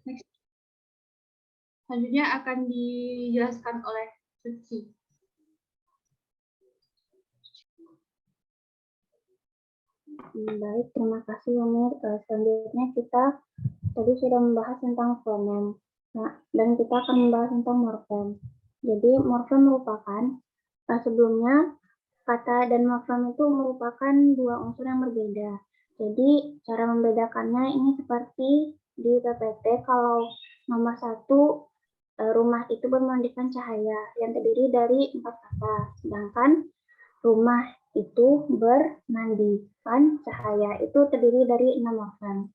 Next. Selanjutnya akan dijelaskan oleh Suci. Baik, terima kasih Umir. Selanjutnya kita tadi sudah membahas tentang fonem. Nah, dan kita akan membahas tentang morfem. Jadi morfem merupakan sebelumnya kata dan morfem itu merupakan dua unsur yang berbeda. Jadi cara membedakannya ini seperti di PPT kalau nomor 1 rumah itu bermandikan cahaya yang terdiri dari 4 kata. Sedangkan rumah itu bermandikan cahaya itu terdiri dari 6 morfem.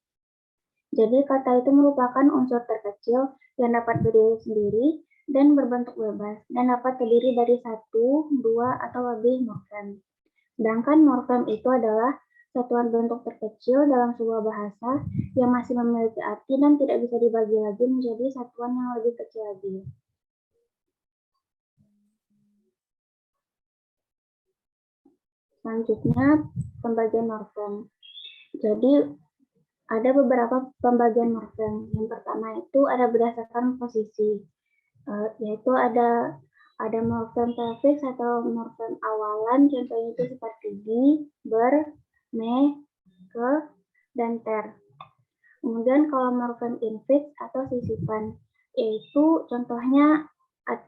Jadi kata itu merupakan unsur terkecil yang dapat berdiri sendiri dan berbentuk bebas dan dapat terdiri dari 1, 2, atau lebih morfem. Sedangkan morfem itu adalah satuan bentuk terkecil dalam sebuah bahasa yang masih memiliki arti dan tidak bisa dibagi lagi menjadi satuan yang lebih kecil lagi. Selanjutnya, pembagian morfem. Jadi, ada beberapa pembagian morfem. Yang pertama itu ada berdasarkan posisi, yaitu ada morfem prefiks atau morfem awalan, contohnya itu seperti di, ber, me, ke, dan ter. Kemudian kalau morfem infiks atau sisipan, yaitu contohnya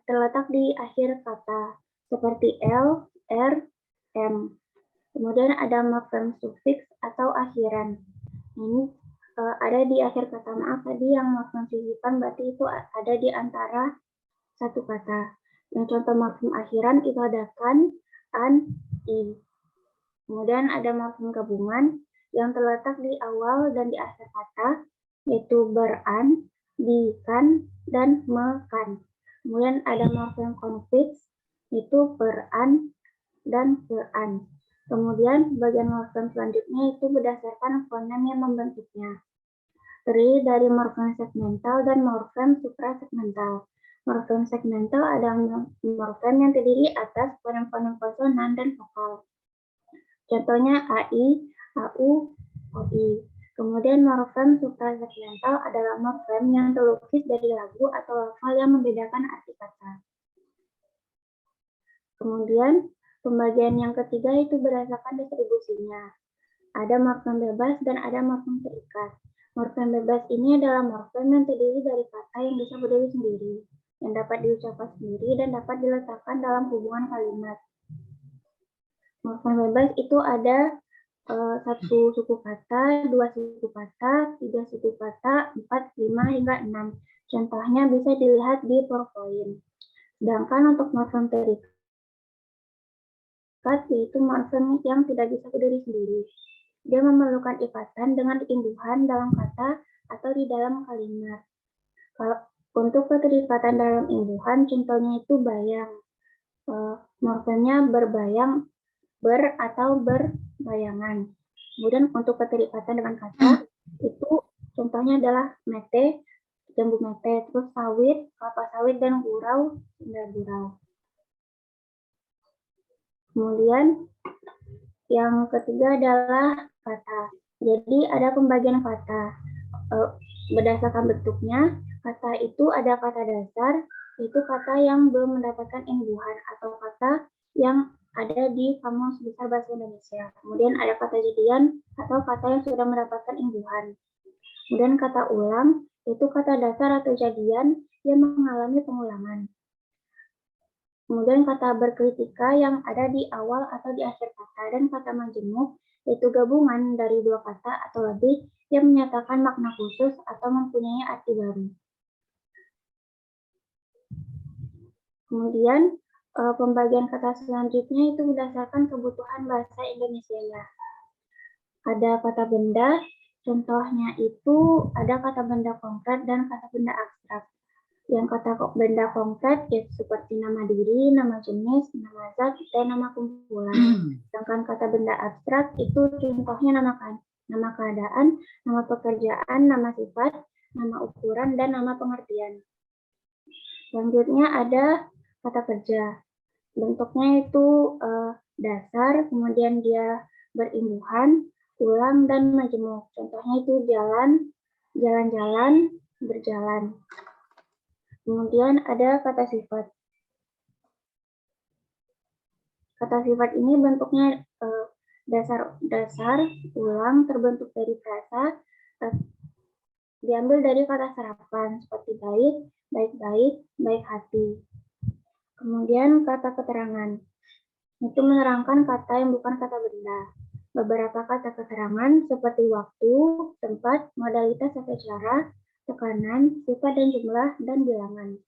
terletak di akhir kata, seperti L, R, M. Kemudian ada morfem sufiks atau akhiran. Ini ada di akhir kata. Maaf, tadi yang morfem sisipan berarti itu ada di antara satu kata. Yang contoh morfem akhiran itu ada kan, an, i. Kemudian ada morfem gabungan yang terletak di awal dan di akhir kata, yaitu beran, di-kan, dan me-kan. Kemudian ada morfem konfiks, yaitu beran dan ke-an. Kemudian bagian morfem selanjutnya itu berdasarkan fonem yang membentuknya. Terdiri dari morfem segmental dan morfem suprasegmental. Morfem segmental adalah morfem yang terdiri atas fonem-fonem konsonan dan vokal. Contohnya AI, AU, OI. Kemudian morfem suprasegmental adalah morfem yang terlukis dari lagu atau lafal yang membedakan arti kata. Kemudian pembagian yang ketiga itu berdasarkan distribusinya. Ada morfem bebas dan ada morfem terikat. Morfem bebas ini adalah morfem yang terdiri dari kata yang bisa berdiri sendiri, yang dapat diucapkan sendiri dan dapat diletakkan dalam hubungan kalimat. Morfem bebas itu ada 1 suku kata, 2 suku kata, 3 suku kata, 4, 5, hingga 6. Contohnya bisa dilihat di PowerPoint. Sedangkan untuk morfem terikat yaitu morfem yang tidak bisa berdiri sendiri. Dia memerlukan ikatan dengan imbuhan dalam kata atau di dalam kalimat. Untuk keterikatan dalam imbuhan, contohnya itu bayang. Morfemnya berbayang, ber atau berbayangan. Kemudian untuk keterikatan dengan kata, itu contohnya adalah mete, jambu mete, terus sawit, kelapa sawit, dan gurau, senda gurau. Kemudian yang ketiga adalah kata. Jadi ada pembagian kata. Berdasarkan bentuknya, kata itu ada kata dasar, itu kata yang belum mendapatkan imbuhan atau kata yang ada di Kamus Besar Bahasa Indonesia. Kemudian ada kata jadian atau kata yang sudah mendapatkan imbuhan. Kemudian kata ulang, itu kata dasar atau jadian yang mengalami pengulangan. Kemudian kata berkritika yang ada di awal atau di akhir kata, dan kata majemuk, yaitu gabungan dari dua kata atau lebih yang menyatakan makna khusus atau mempunyai arti baru. Kemudian pembagian kata selanjutnya itu berdasarkan kebutuhan bahasa Indonesianya. Ada kata benda, contohnya itu ada kata benda konkret dan kata benda abstrak. Yang kata benda konkret yaitu seperti nama diri, nama jenis, nama zat, dan nama kumpulan. Sedangkan kata benda abstrak itu contohnya nama keadaan, nama pekerjaan, nama sifat, nama ukuran, dan nama pengertian. Selanjutnya ada kata kerja. Bentuknya itu dasar, kemudian dia berimbuhan, ulang, dan majemuk. Contohnya itu jalan, jalan-jalan, berjalan. Kemudian ada kata sifat. Kata sifat ini bentuknya dasar ulang terbentuk dari frasa, diambil dari kata serapan seperti baik, baik-baik, baik hati. Kemudian kata keterangan. Itu menerangkan kata yang bukan kata benda. Beberapa kata keterangan seperti waktu, tempat, modalitas atau cara, tekanan, sifat dan jumlah, dan bilangan.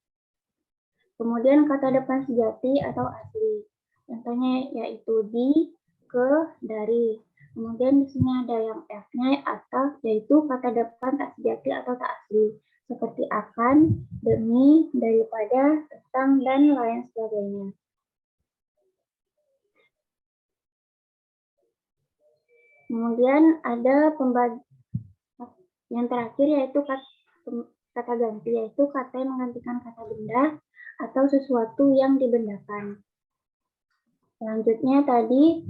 Kemudian kata depan sejati atau asli. Contohnya yaitu di, ke, dari. Kemudian di sini ada yang F-nya atau yaitu kata depan tak sejati atau tak asli. Seperti akan, demi, daripada, tentang, dan lain sebagainya. Kemudian ada yang terakhir yaitu kata ganti, yaitu kata yang menggantikan kata benda atau sesuatu yang dibendakan. Selanjutnya tadi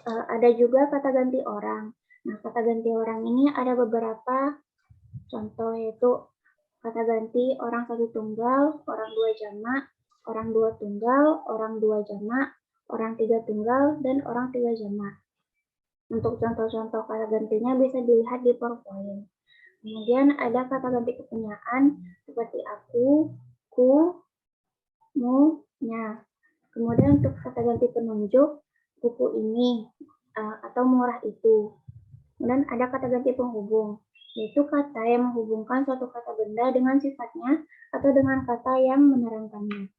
ada juga kata ganti orang. Nah, kata ganti orang ini ada beberapa contoh, yaitu kata ganti orang satu tunggal, orang dua jamak, orang dua tunggal, orang dua jamak, orang tiga tunggal, dan orang tiga jamak. Untuk contoh-contoh kata gantinya bisa dilihat di PowerPoint. Kemudian ada kata ganti kepunyaan seperti aku, ku, mu, nya. Kemudian untuk kata ganti penunjuk, buku ini, atau murah itu. Kemudian ada kata ganti penghubung, yaitu kata yang menghubungkan suatu kata benda dengan sifatnya atau dengan kata yang menerangkannya.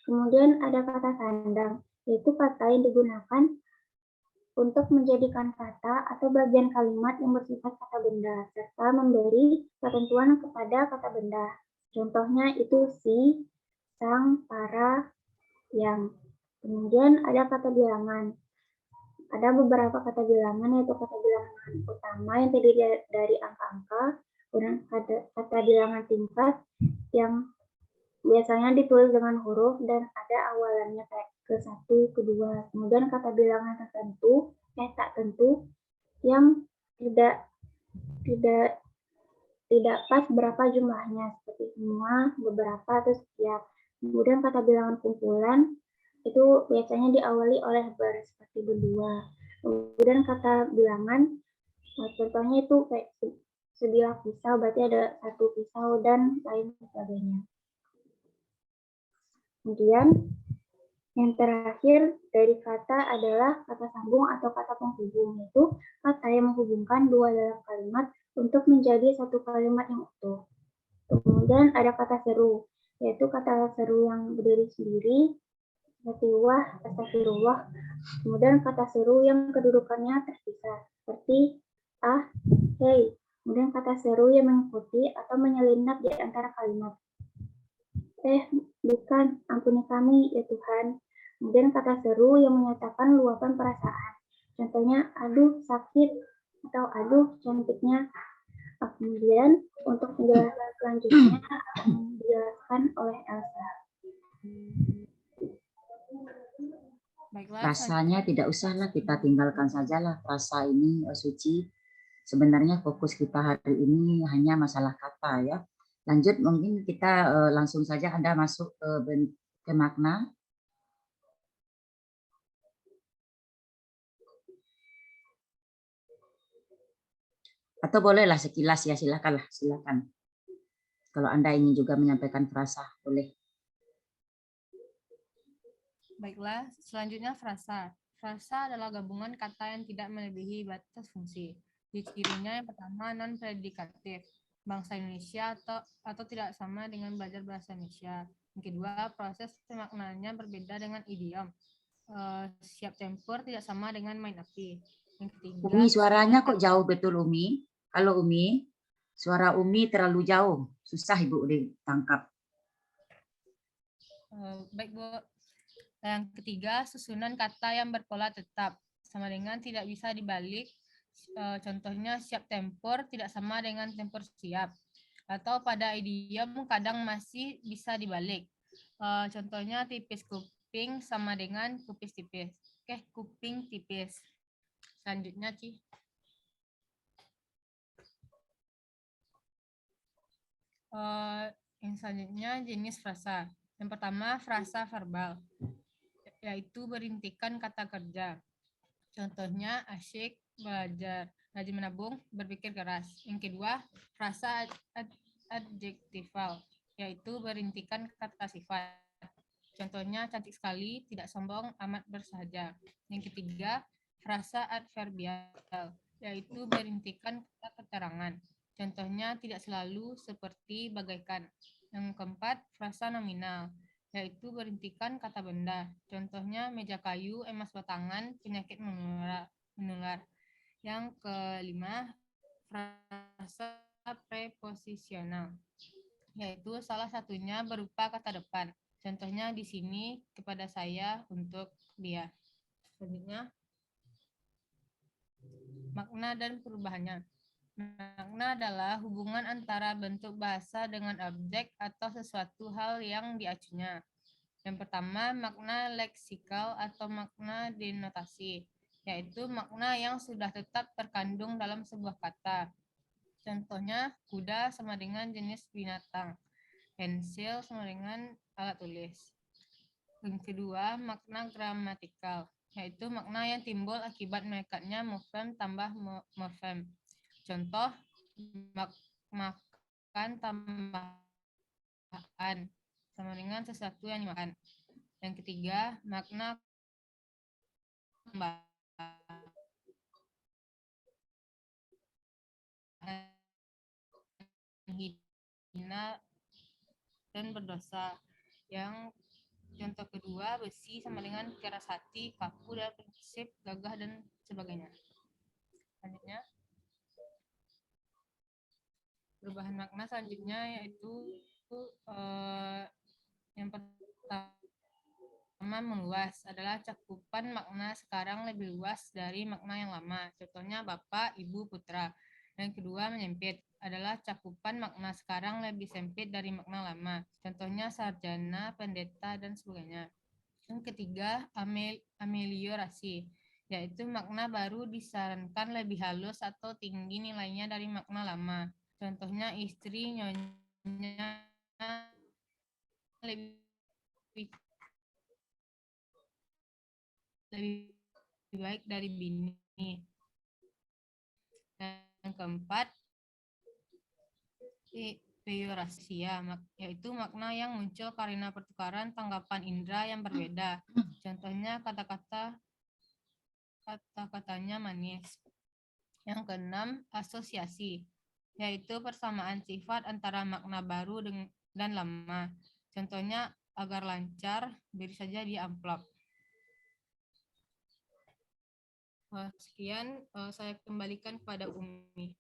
Kemudian ada kata sandang, yaitu kata yang digunakan untuk menjadikan kata atau bagian kalimat yang bersifat kata benda, serta memberi ketentuan kepada kata benda. Contohnya itu si, sang, para, yang. Kemudian ada kata bilangan. Ada beberapa kata bilangan, yaitu kata bilangan utama yang terdiri dari angka-angka, kemudian kata bilangan tingkat yang biasanya ditulis dengan huruf dan ada awalannya kayak ke-1, ke-2. Kemudian kata bilangan tertentu, tak tentu, yang tidak pas berapa jumlahnya, seperti semua, beberapa, atau setiap. Kemudian kata bilangan kumpulan itu biasanya diawali oleh ber, seperti berdua. Kemudian kata bilangan, contohnya itu kayak sebilah pisau, berarti ada satu pisau dan lain sebagainya. Kemudian yang terakhir dari kata adalah kata sambung atau kata penghubung, yaitu kata yang menghubungkan dua dalam kalimat untuk menjadi satu kalimat yang utuh. Kemudian ada kata seru, yaitu kata seru yang berdiri sendiri, seperti wah, astagfirullah. Kemudian kata seru yang kedudukannya terpisah, seperti ah, hei. Kemudian kata seru yang mengikuti atau menyelinap di antara kalimat. Bukan, ampuni kami, ya Tuhan. Kemudian kata seru yang menyatakan luapan perasaan. Contohnya, aduh sakit, atau aduh cantiknya. Kemudian untuk penjelasan selanjutnya akan dijelaskan oleh Elsa. Baiklah, rasanya tidak usahlah, kita tinggalkan sajalah frasa ini, Suci. Sebenarnya fokus kita hari ini hanya masalah kata ya. Lanjut, mungkin kita langsung saja Anda masuk ke makna. Atau bolehlah sekilas ya, silakanlah, silakan. Kalau Anda ingin juga menyampaikan frasa, boleh. Baiklah, selanjutnya frasa. Frasa adalah gabungan kata yang tidak melebihi batas fungsi. Cirinya yang pertama non-predikatif, bangsa Indonesia atau tidak sama dengan belajar bahasa Indonesia. Yang kedua, proses pemaknaannya berbeda dengan idiom. Siap tempur tidak sama dengan main api. Yang ketiga, Umi, suaranya kok jauh betul, Umi? Halo, Umi. Suara Umi terlalu jauh. Susah Ibu ditangkap. Baik, Bu. Yang ketiga, susunan kata yang berpola tetap sama dengan tidak bisa dibalik. Contohnya siap tempur tidak sama dengan tempur siap. Atau pada idiom kadang masih bisa dibalik. Contohnya tipis kuping kuping sama dengan kupis tipis. Kuping tipis. Selanjutnya, Ci. Yang selanjutnya jenis frasa. Yang pertama, frasa verbal, yaitu berintikan kata kerja. Contohnya asyik, belajar, rajin menabung, berpikir keras. Yang kedua, frasa adjektifal, yaitu berintikan kata sifat. Contohnya cantik sekali, tidak sombong, amat bersahaja. Yang ketiga, frasa adverbial, yaitu berintikan kata keterangan. Contohnya tidak selalu, seperti, bagaikan. Yang keempat, frasa nominal, yaitu berintikan kata benda. Contohnya meja kayu, emas batangan, penyakit menular. Yang kelima, frasa preposisional, yaitu salah satunya berupa kata depan. Contohnya di sini, kepada saya, untuk dia. Selanjutnya, makna dan perubahannya. Makna adalah hubungan antara bentuk bahasa dengan objek atau sesuatu hal yang diacunya. Yang pertama, makna leksikal atau makna denotasi, yaitu makna yang sudah tetap terkandung dalam sebuah kata. Contohnya, kuda sama dengan jenis binatang, pensil sama dengan alat tulis. Yang kedua, makna gramatikal, yaitu makna yang timbul akibat melekatnya morfem tambah morfem. Contoh, makan tambahan sama dengan sesuatu yang dimakan. Yang ketiga, makna hina dan berdosa. Yang contoh kedua, besi sama dengan keras hati, kaku dan prinsip, gagah dan sebagainya. Selanjutnya, perubahan makna selanjutnya yaitu yang pertama, meluas, adalah cakupan makna sekarang lebih luas dari makna yang lama. Contohnya bapak, ibu, putra. Yang kedua, menyempit, adalah cakupan makna sekarang lebih sempit dari makna lama. Contohnya sarjana, pendeta, dan sebagainya. Yang ketiga, ameliorasi, yaitu makna baru disarankan lebih halus atau tinggi nilainya dari makna lama. Contohnya istri, nyonya, lebih baik dari bini. Yang keempat, peyorasia, yaitu makna yang muncul karena pertukaran tanggapan indera yang berbeda. Contohnya kata-katanya manis. Yang keenam, asosiasi, yaitu persamaan sifat antara makna baru dan lama. Contohnya agar lancar, beri saja di amplop. Sekian, saya kembalikan kepada Umi.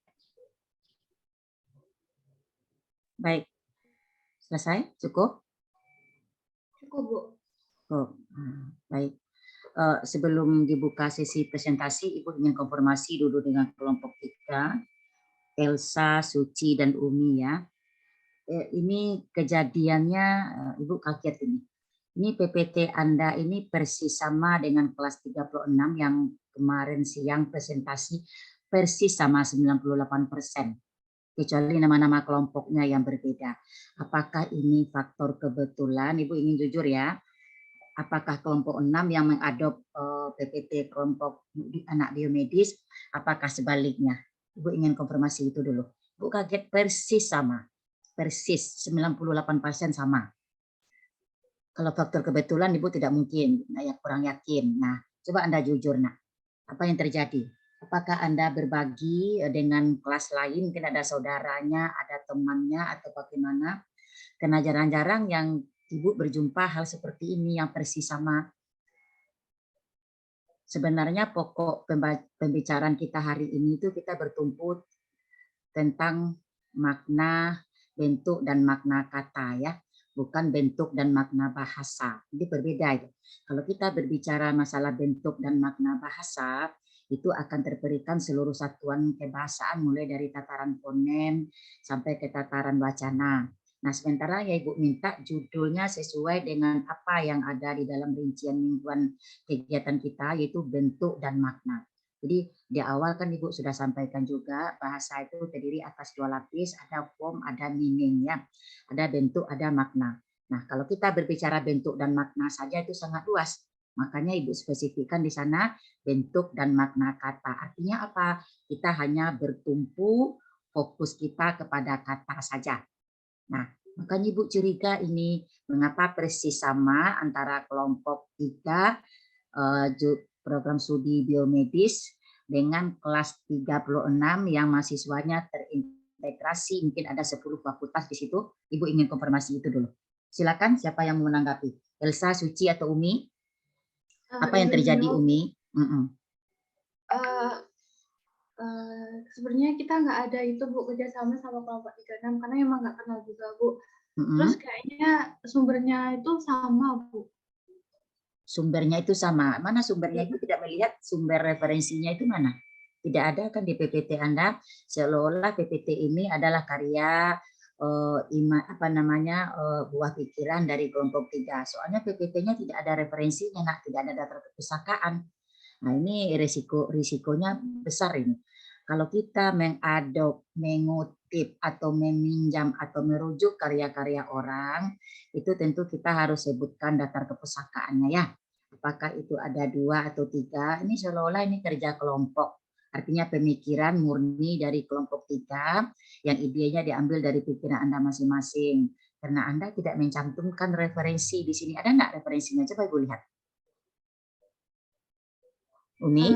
Baik. Selesai? Cukup? Cukup, Bu. Oh, baik. Sebelum dibuka sesi presentasi, Ibu ingin konfirmasi dulu dengan kelompok 3, Elsa, Suci, dan Umi ya. Ini kejadiannya, Ibu kaget ini. Ini PPT Anda ini persis sama dengan kelas 36 yang kemarin siang presentasi, persis sama 98%. Kecuali nama-nama kelompoknya yang berbeda. Apakah ini faktor kebetulan? Ibu ingin jujur ya. Apakah kelompok 6 yang mengadop PPT kelompok anak biomedis, apakah sebaliknya? Ibu ingin konfirmasi itu dulu. Ibu kaget persis sama. Persis 98% sama. Kalau faktor kebetulan Ibu tidak mungkin, kurang yakin. Nah, coba Anda jujur, Nak. Apa yang terjadi? Apakah Anda berbagi dengan kelas lain, mungkin ada saudaranya, ada temannya, atau bagaimana? Karena jarang-jarang yang Ibu berjumpa hal seperti ini yang persis sama. Sebenarnya pokok pembicaraan kita hari ini itu kita bertumpu tentang makna, bentuk, dan makna kata ya. Bukan bentuk dan makna bahasa. Jadi berbeda itu. Kalau kita berbicara masalah bentuk dan makna bahasa, itu akan terberikan seluruh satuan kebahasaan mulai dari tataran fonem sampai ke tataran wacana. Nah, sementara ya Ibu minta judulnya sesuai dengan apa yang ada di dalam rincian mingguan kegiatan kita, yaitu bentuk dan makna. Jadi di awal kan Ibu sudah sampaikan juga bahasa itu terdiri atas 2 lapis, ada form, ada meaning ya. Ada bentuk, ada makna. Nah, kalau kita berbicara bentuk dan makna saja itu sangat luas. Makanya Ibu spesifikkan di sana bentuk dan makna kata. Artinya apa? Kita hanya bertumpu fokus kita kepada kata saja. Nah, makanya Ibu curiga ini mengapa persis sama antara kelompok 3 program studi biomedis dengan kelas 36 yang mahasiswanya terintegrasi, mungkin ada 10 fakultas di situ. Ibu ingin konfirmasi itu dulu. Silakan siapa yang mau menanggapi? Elsa, Suci, atau Umi? Apa yang terjadi, Umi? Sebenarnya kita nggak ada itu Bu, kerjasama sama kelompok 36 karena emang nggak kenal juga Bu. Terus kayaknya sumbernya itu sama Bu. Sumbernya itu sama. Mana sumbernya? Ibu tidak melihat sumber referensinya itu mana? Tidak ada kan di PPT Anda. Seolah-olah PPT ini adalah karya buah pikiran dari kelompok 3. Soalnya PPT-nya tidak ada referensinya, nah, tidak ada data perpustakaan. Nah, ini risikonya besar ini. Kalau kita mengadop, mengutip, atau meminjam, atau merujuk karya-karya orang, itu tentu kita harus sebutkan daftar kepustakaannya ya. Apakah itu ada 2 atau 3, ini seolah-olah ini kerja kelompok. Artinya pemikiran murni dari kelompok 3, yang idenya diambil dari pikiran Anda masing-masing. Karena Anda tidak mencantumkan referensi di sini. Ada nggak referensinya? Coba Ibu lihat. Umi?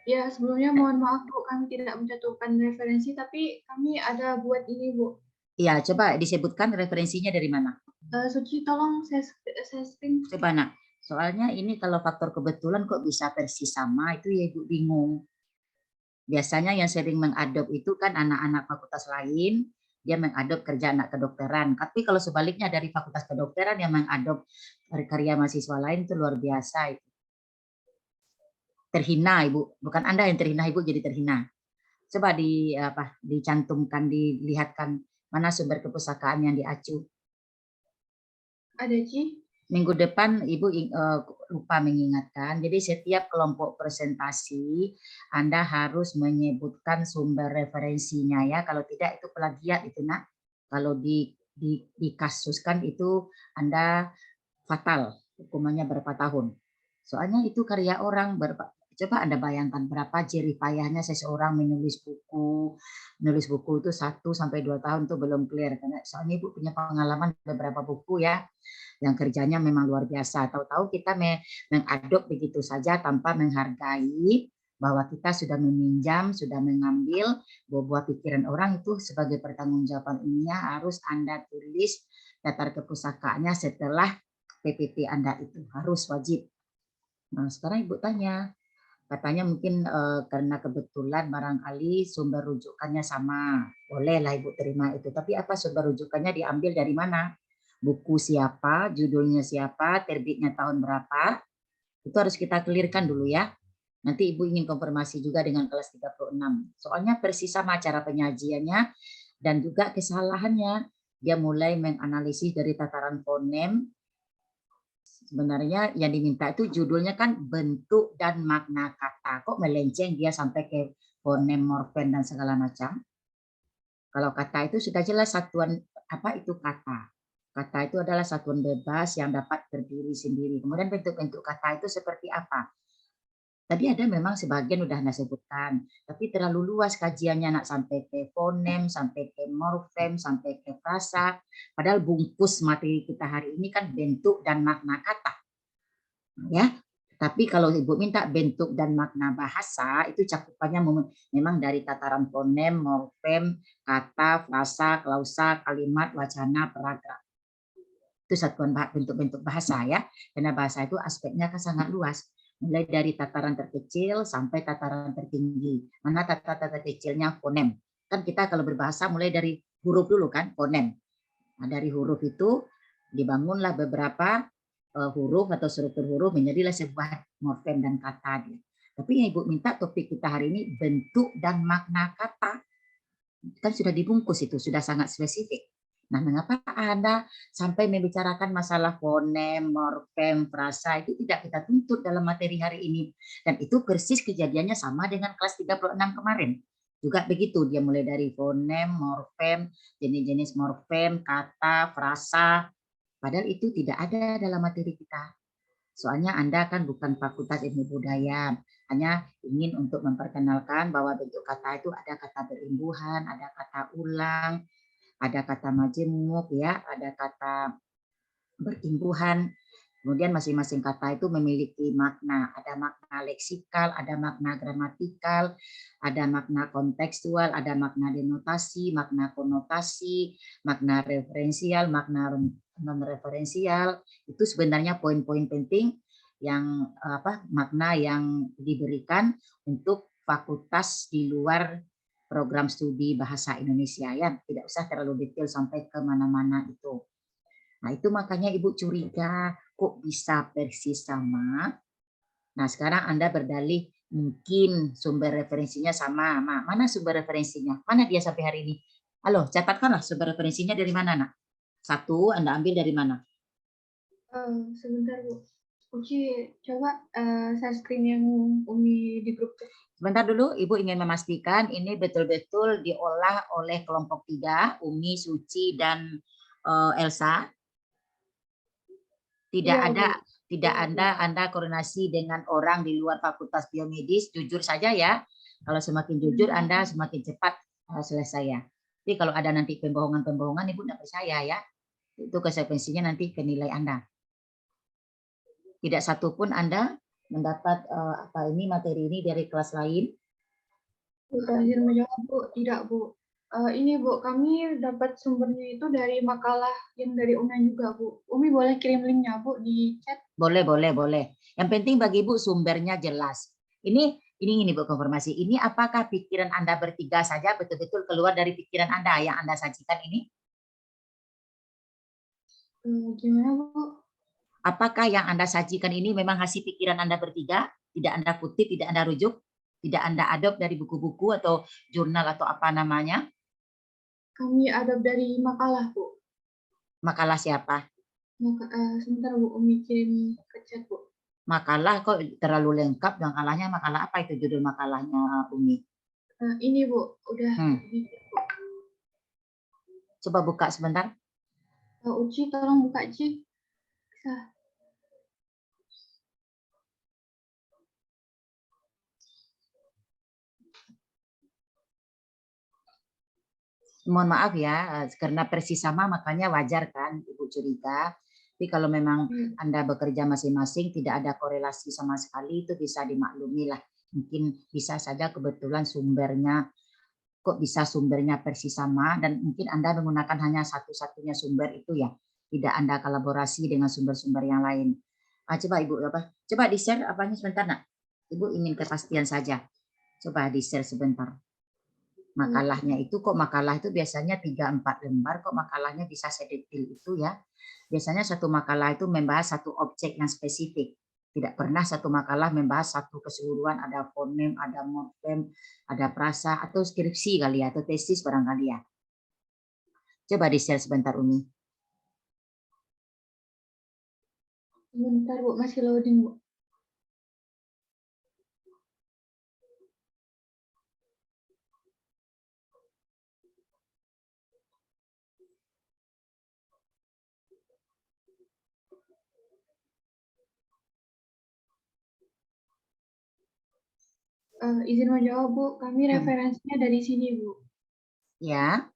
Ya, sebelumnya mohon maaf Bu, kami tidak mencantumkan referensi, tapi kami ada buat ini Bu. Iya, coba disebutkan referensinya dari mana. Suci, tolong saya screen. Coba nak, soalnya ini kalau faktor kebetulan kok bisa persis sama, itu ya Ibu bingung. Biasanya yang sering mengadop itu kan anak-anak fakultas lain, dia mengadop kerja anak kedokteran. Tapi kalau sebaliknya dari fakultas kedokteran yang mengadop karya mahasiswa lain itu luar biasa. Itu terhina Ibu, bukan Anda yang terhina, Ibu jadi terhina. Coba dicantumkan, dilihatkan mana sumber kepustakaan yang diacu. Ada Ci. Minggu depan Ibu lupa mengingatkan, jadi setiap kelompok presentasi Anda harus menyebutkan sumber referensinya ya, kalau tidak itu plagiat itu nak. Kalau dikasuskan itu Anda fatal, hukumannya berapa tahun. Soalnya itu karya orang, coba Anda bayangkan berapa jerih payahnya seseorang menulis buku. Menulis buku itu 1 sampai 2 tahun itu belum clear. Karena soalnya Ibu punya pengalaman beberapa buku ya, yang kerjanya memang luar biasa. Tahu-tahu kita mengadop begitu saja tanpa menghargai bahwa kita sudah meminjam, sudah mengambil buah pikiran orang itu sebagai pertanggungjawaban ilmiah harus Anda tulis daftar kepustakaannya setelah PPT Anda itu harus wajib. Nah, sekarang Ibu tanya, katanya mungkin karena kebetulan barangkali sumber rujukannya sama, bolehlah Ibu terima itu. Tapi apa sumber rujukannya diambil dari mana? Buku siapa, judulnya siapa, terbitnya tahun berapa, itu harus kita clearkan dulu ya. Nanti Ibu ingin konfirmasi juga dengan kelas 36. Soalnya persis sama cara penyajiannya dan juga kesalahannya. Dia mulai menganalisis dari tataran fonem. Sebenarnya yang diminta itu judulnya kan bentuk dan makna kata. Kok melenceng dia sampai ke fonem, morfem, dan segala macam. Kalau kata itu sudah jelas satuan apa itu kata. Kata itu adalah satuan bebas yang dapat berdiri sendiri. Kemudian bentuk-bentuk kata itu seperti apa? Tadi ada memang sebagian udah Anda sebutkan, tapi terlalu luas kajiannya nak sampai ke fonem, sampai ke morfem, sampai ke frasa. Padahal bungkus materi kita hari ini kan bentuk dan makna kata. Ya, tapi kalau Ibu minta bentuk dan makna bahasa, itu cakupannya memang dari tataran fonem, morfem, kata, frasa, klausa, kalimat, wacana, paragraf. Itu satuan bentuk-bentuk bahasa ya. Karena bahasa itu aspeknya kan sangat luas. Mulai dari tataran terkecil sampai tataran tertinggi. Mana tataran terkecilnya fonem. Kan kita kalau berbahasa mulai dari huruf dulu kan, fonem. Nah, dari huruf itu dibangunlah beberapa huruf atau struktur huruf menjadilah sebuah morfem dan kata. Tapi yang Ibu minta topik kita hari ini bentuk dan makna kata. Kan sudah dibungkus itu, sudah sangat spesifik. Nah, mengapa Anda sampai membicarakan masalah fonem, morfem, frasa itu tidak kita tuntut dalam materi hari ini. Dan itu persis kejadiannya sama dengan kelas 36 kemarin. Juga begitu, dia mulai dari fonem, morfem, jenis-jenis morfem, kata, frasa. Padahal itu tidak ada dalam materi kita. Soalnya Anda kan bukan Fakultas Ilmu Budaya, hanya ingin untuk memperkenalkan bahwa bentuk kata itu ada kata berimbuhan, ada kata ulang, ada kata majemuk, ya, ada kata berimbuhan. Kemudian masing-masing kata itu memiliki makna. Ada makna leksikal, ada makna gramatikal, ada makna kontekstual, ada makna denotasi, makna konotasi, makna referensial, makna non-referensial. Itu sebenarnya poin-poin penting yang makna yang diberikan untuk fakultas di luar program studi bahasa Indonesia, ya, tidak usah terlalu detail sampai ke mana-mana itu. Nah, itu makanya Ibu curiga kok bisa persis sama. Nah, sekarang Anda berdalih mungkin sumber referensinya sama. Nah, mana sumber referensinya? Mana dia sampai hari ini? Halo, catatkanlah sumber referensinya dari mana, Nak? Satu, Anda ambil dari mana? Sebentar, Bu. Uci, coba share screen yang Umi di grup. Sebentar dulu, Ibu ingin memastikan ini betul-betul diolah oleh kelompok 3, Umi, Suci, dan Elsa. Tidak Iya, ada, Bu. tidak Iya, Anda koordinasi dengan orang di luar Fakultas Biomedis, jujur saja ya. Kalau semakin jujur Anda semakin cepat selesai ya. Tapi kalau ada nanti pembohongan-pembohongan, Ibu tidak percaya ya. Itu konsekuensinya nanti ke nilai Anda. Tidak satupun Anda mendapat materi ini dari kelas lain. izin menjawab, Bu. Tidak, Bu. Ini, Bu, kami dapat sumbernya itu dari makalah yang dari UNAN juga, Bu. Umi boleh kirim linknya, Bu, di chat? Boleh. Yang penting bagi Ibu sumbernya jelas. Ini Bu konfirmasi. Ini apakah pikiran Anda bertiga saja betul-betul keluar dari pikiran Anda yang Anda sajikan ini? Gimana, Bu? Apakah yang Anda sajikan ini memang hasil pikiran Anda bertiga? Tidak Anda kutip, tidak Anda rujuk? Tidak Anda adopt dari buku-buku atau jurnal atau apa namanya? Kami ada dari makalah, Bu. Makalah siapa? Sebentar, Bu. Umi kirim ke chat, Bu. Makalah kok terlalu lengkap. Makalahnya makalah apa itu judul makalahnya, Umi? Ini, Bu. Udah. Coba buka sebentar. Uci, tolong buka, Ci. Bisa. Mohon maaf ya, karena persis sama makanya wajar kan Ibu curiga. Tapi kalau memang Anda bekerja masing-masing tidak ada korelasi sama sekali, itu bisa dimaklumi lah. Mungkin bisa saja kebetulan sumbernya persis sama, dan mungkin Anda menggunakan hanya satu-satunya sumber itu ya. Tidak Anda kolaborasi dengan sumber-sumber yang lain. Coba Ibu coba di-share apanya sebentar, Nak. Ibu ingin kepastian saja. Coba di-share sebentar. Makalahnya itu makalah itu biasanya 3-4 lembar, kok makalahnya bisa sedetil itu ya. Biasanya satu makalah itu membahas satu objek yang spesifik. Tidak pernah satu makalah membahas satu keseluruhan, ada fonem, ada morfem, ada frasa, atau skripsi kali ya, atau tesis barangkali ya. Coba di-share sebentar, Umi. Sebentar, Bu. Masih loading, Bu. Izin menjawab, Bu. Kami referensinya dari sini, Bu. Ya.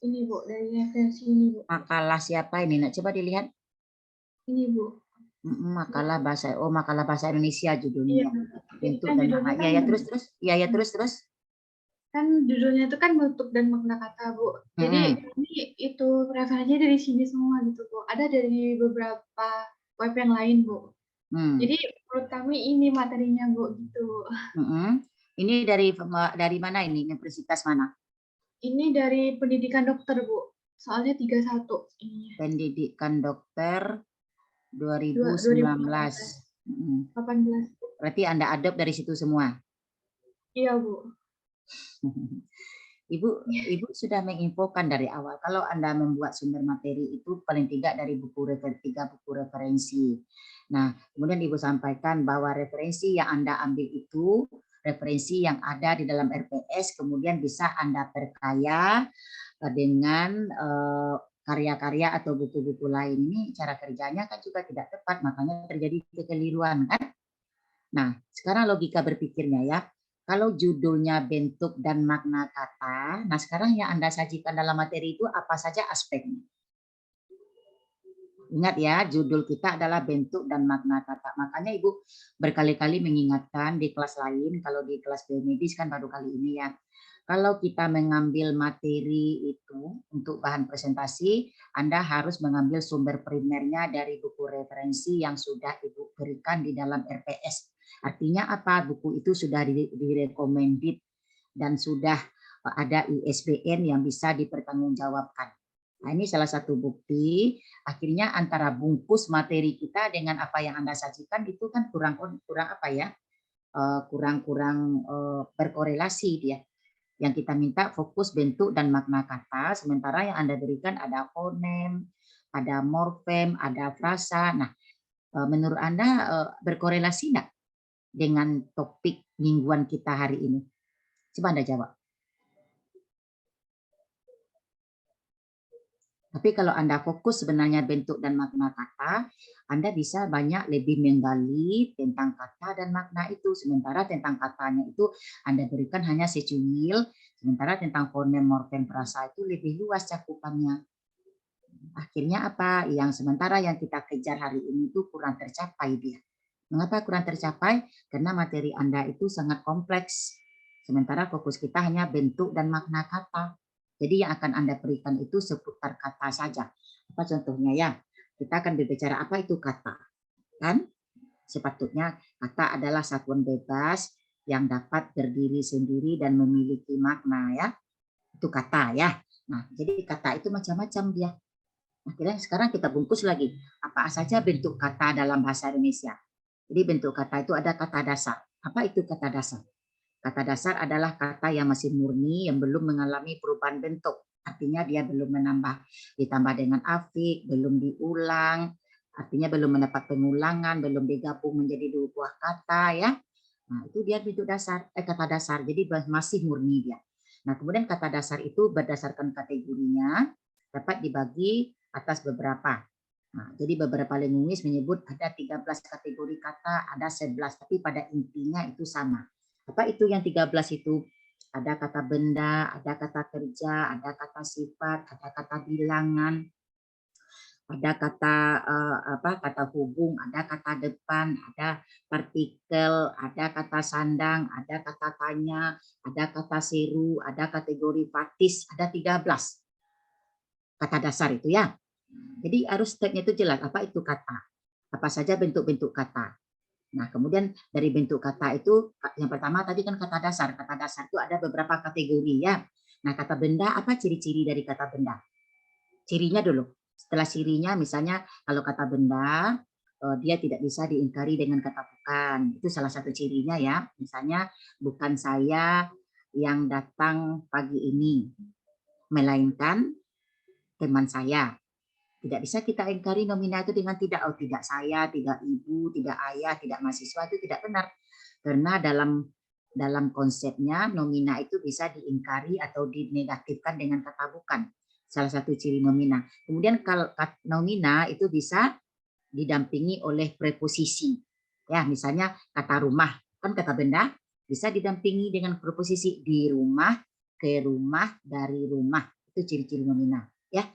Ini, Bu. Dari referensi ini, Bu. Makalah siapa ini? Nak coba dilihat. Ini, Bu. Makalah bahasa Indonesia judulnya. Bentuk kan dan makna. kan Terus. Kan judulnya itu kan bentuk dan makna kata, Bu. Jadi ini itu referensinya dari sini semua gitu, Bu. Ada dari beberapa web yang lain, Bu. Jadi menurut kami ini materinya, Bu, gitu. Ini dari mana ini? Universitas mana? Ini dari pendidikan dokter, Bu. Soalnya 31 ini. Pendidikan dokter 2019. 18. Berarti Anda adopt dari situ semua? Iya, Bu. Ibu sudah menginfokan dari awal kalau Anda membuat sumber materi itu paling tidak dari tiga buku referensi. Nah, kemudian Ibu sampaikan bahwa referensi yang Anda ambil itu referensi yang ada di dalam RPS, kemudian bisa Anda perkaya dengan karya-karya atau buku-buku lain. Ini cara kerjanya kan juga tidak tepat, makanya terjadi kekeliruan kan. Nah, sekarang logika berpikirnya ya. Kalau judulnya bentuk dan makna kata, nah sekarang yang Anda sajikan dalam materi itu apa saja aspeknya? Ingat ya, judul kita adalah bentuk dan makna kata. Makanya Ibu berkali-kali mengingatkan di kelas lain, kalau di kelas biomedis kan baru kali ini ya. Kalau kita mengambil materi itu untuk bahan presentasi, Anda harus mengambil sumber primernya dari buku referensi yang sudah Ibu berikan di dalam RPS. Artinya apa? Buku itu sudah direkomended dan sudah ada ISBN yang bisa dipertanggungjawabkan. Nah, ini salah satu bukti. Akhirnya antara bungkus materi kita dengan apa yang Anda sajikan itu kan kurang apa ya? Kurang berkorelasi dia. Yang kita minta fokus bentuk dan makna kata, sementara yang Anda berikan ada fonem, ada morfem, ada frasa. Nah, menurut Anda berkorelasi enggak dengan topik mingguan kita hari ini? Coba Anda jawab. Tapi kalau Anda fokus sebenarnya bentuk dan makna kata, Anda bisa banyak lebih menggali tentang kata dan makna itu. Sementara tentang katanya itu Anda berikan hanya secuil, sementara tentang fonem, morfem, frasa itu lebih luas cakupannya. Akhirnya apa? Yang sementara yang kita kejar hari ini itu kurang tercapai dia. Mengapa kurang tercapai? Karena materi Anda itu sangat kompleks. Sementara fokus kita hanya bentuk dan makna kata. Jadi yang akan Anda berikan itu seputar kata saja. Apa contohnya ya? Kita akan berbicara apa itu kata. Kan? Sepatutnya kata adalah satuan bebas yang dapat berdiri sendiri dan memiliki makna ya. Itu kata ya. Nah, jadi kata itu macam-macam dia. Akhirnya sekarang kita bungkus lagi. Apa saja bentuk kata dalam bahasa Indonesia? Jadi bentuk kata itu ada kata dasar. Apa itu kata dasar? Kata dasar adalah kata yang masih murni, yang belum mengalami perubahan bentuk. Artinya dia belum ditambah dengan afik, belum diulang, artinya belum mendapat pengulangan, belum digabung menjadi dua buah kata ya. Nah, itu dia bentuk dasar, kata dasar. Jadi masih murni dia. Nah, kemudian kata dasar itu berdasarkan kategorinya dapat dibagi atas beberapa. Nah, jadi beberapa linguis menyebut ada 13 kategori kata, ada 11, tapi pada intinya itu sama. Apa itu yang 13 itu? Ada kata benda, ada kata kerja, ada kata sifat, ada kata bilangan, ada kata kata hubung, ada kata depan, ada partikel, ada kata sandang, ada kata tanya, ada kata seru, ada kategori fatis, ada 13 kata dasar itu ya. Jadi harus stepnya itu jelas, apa itu kata, apa saja bentuk-bentuk kata. Nah, kemudian dari bentuk kata itu, yang pertama tadi kan kata dasar. Kata dasar itu ada beberapa kategori ya. Nah, kata benda, apa ciri-ciri dari kata benda? Cirinya dulu. Setelah cirinya, misalnya kalau kata benda, dia tidak bisa diingkari dengan kata bukan. Itu salah satu cirinya ya. Misalnya, bukan saya yang datang pagi ini, melainkan teman saya. Tidak bisa kita ingkari nomina itu dengan tidak, oh tidak saya, tidak ibu, tidak ayah, tidak mahasiswa, itu tidak benar. Karena dalam konsepnya nomina itu bisa diingkari atau dinegatifkan dengan kata bukan. Salah satu ciri nomina. Kemudian kalau nomina itu bisa didampingi oleh preposisi. Ya, misalnya kata rumah, kan kata benda bisa didampingi dengan preposisi di rumah, ke rumah, dari rumah. Itu ciri-ciri nomina, ya.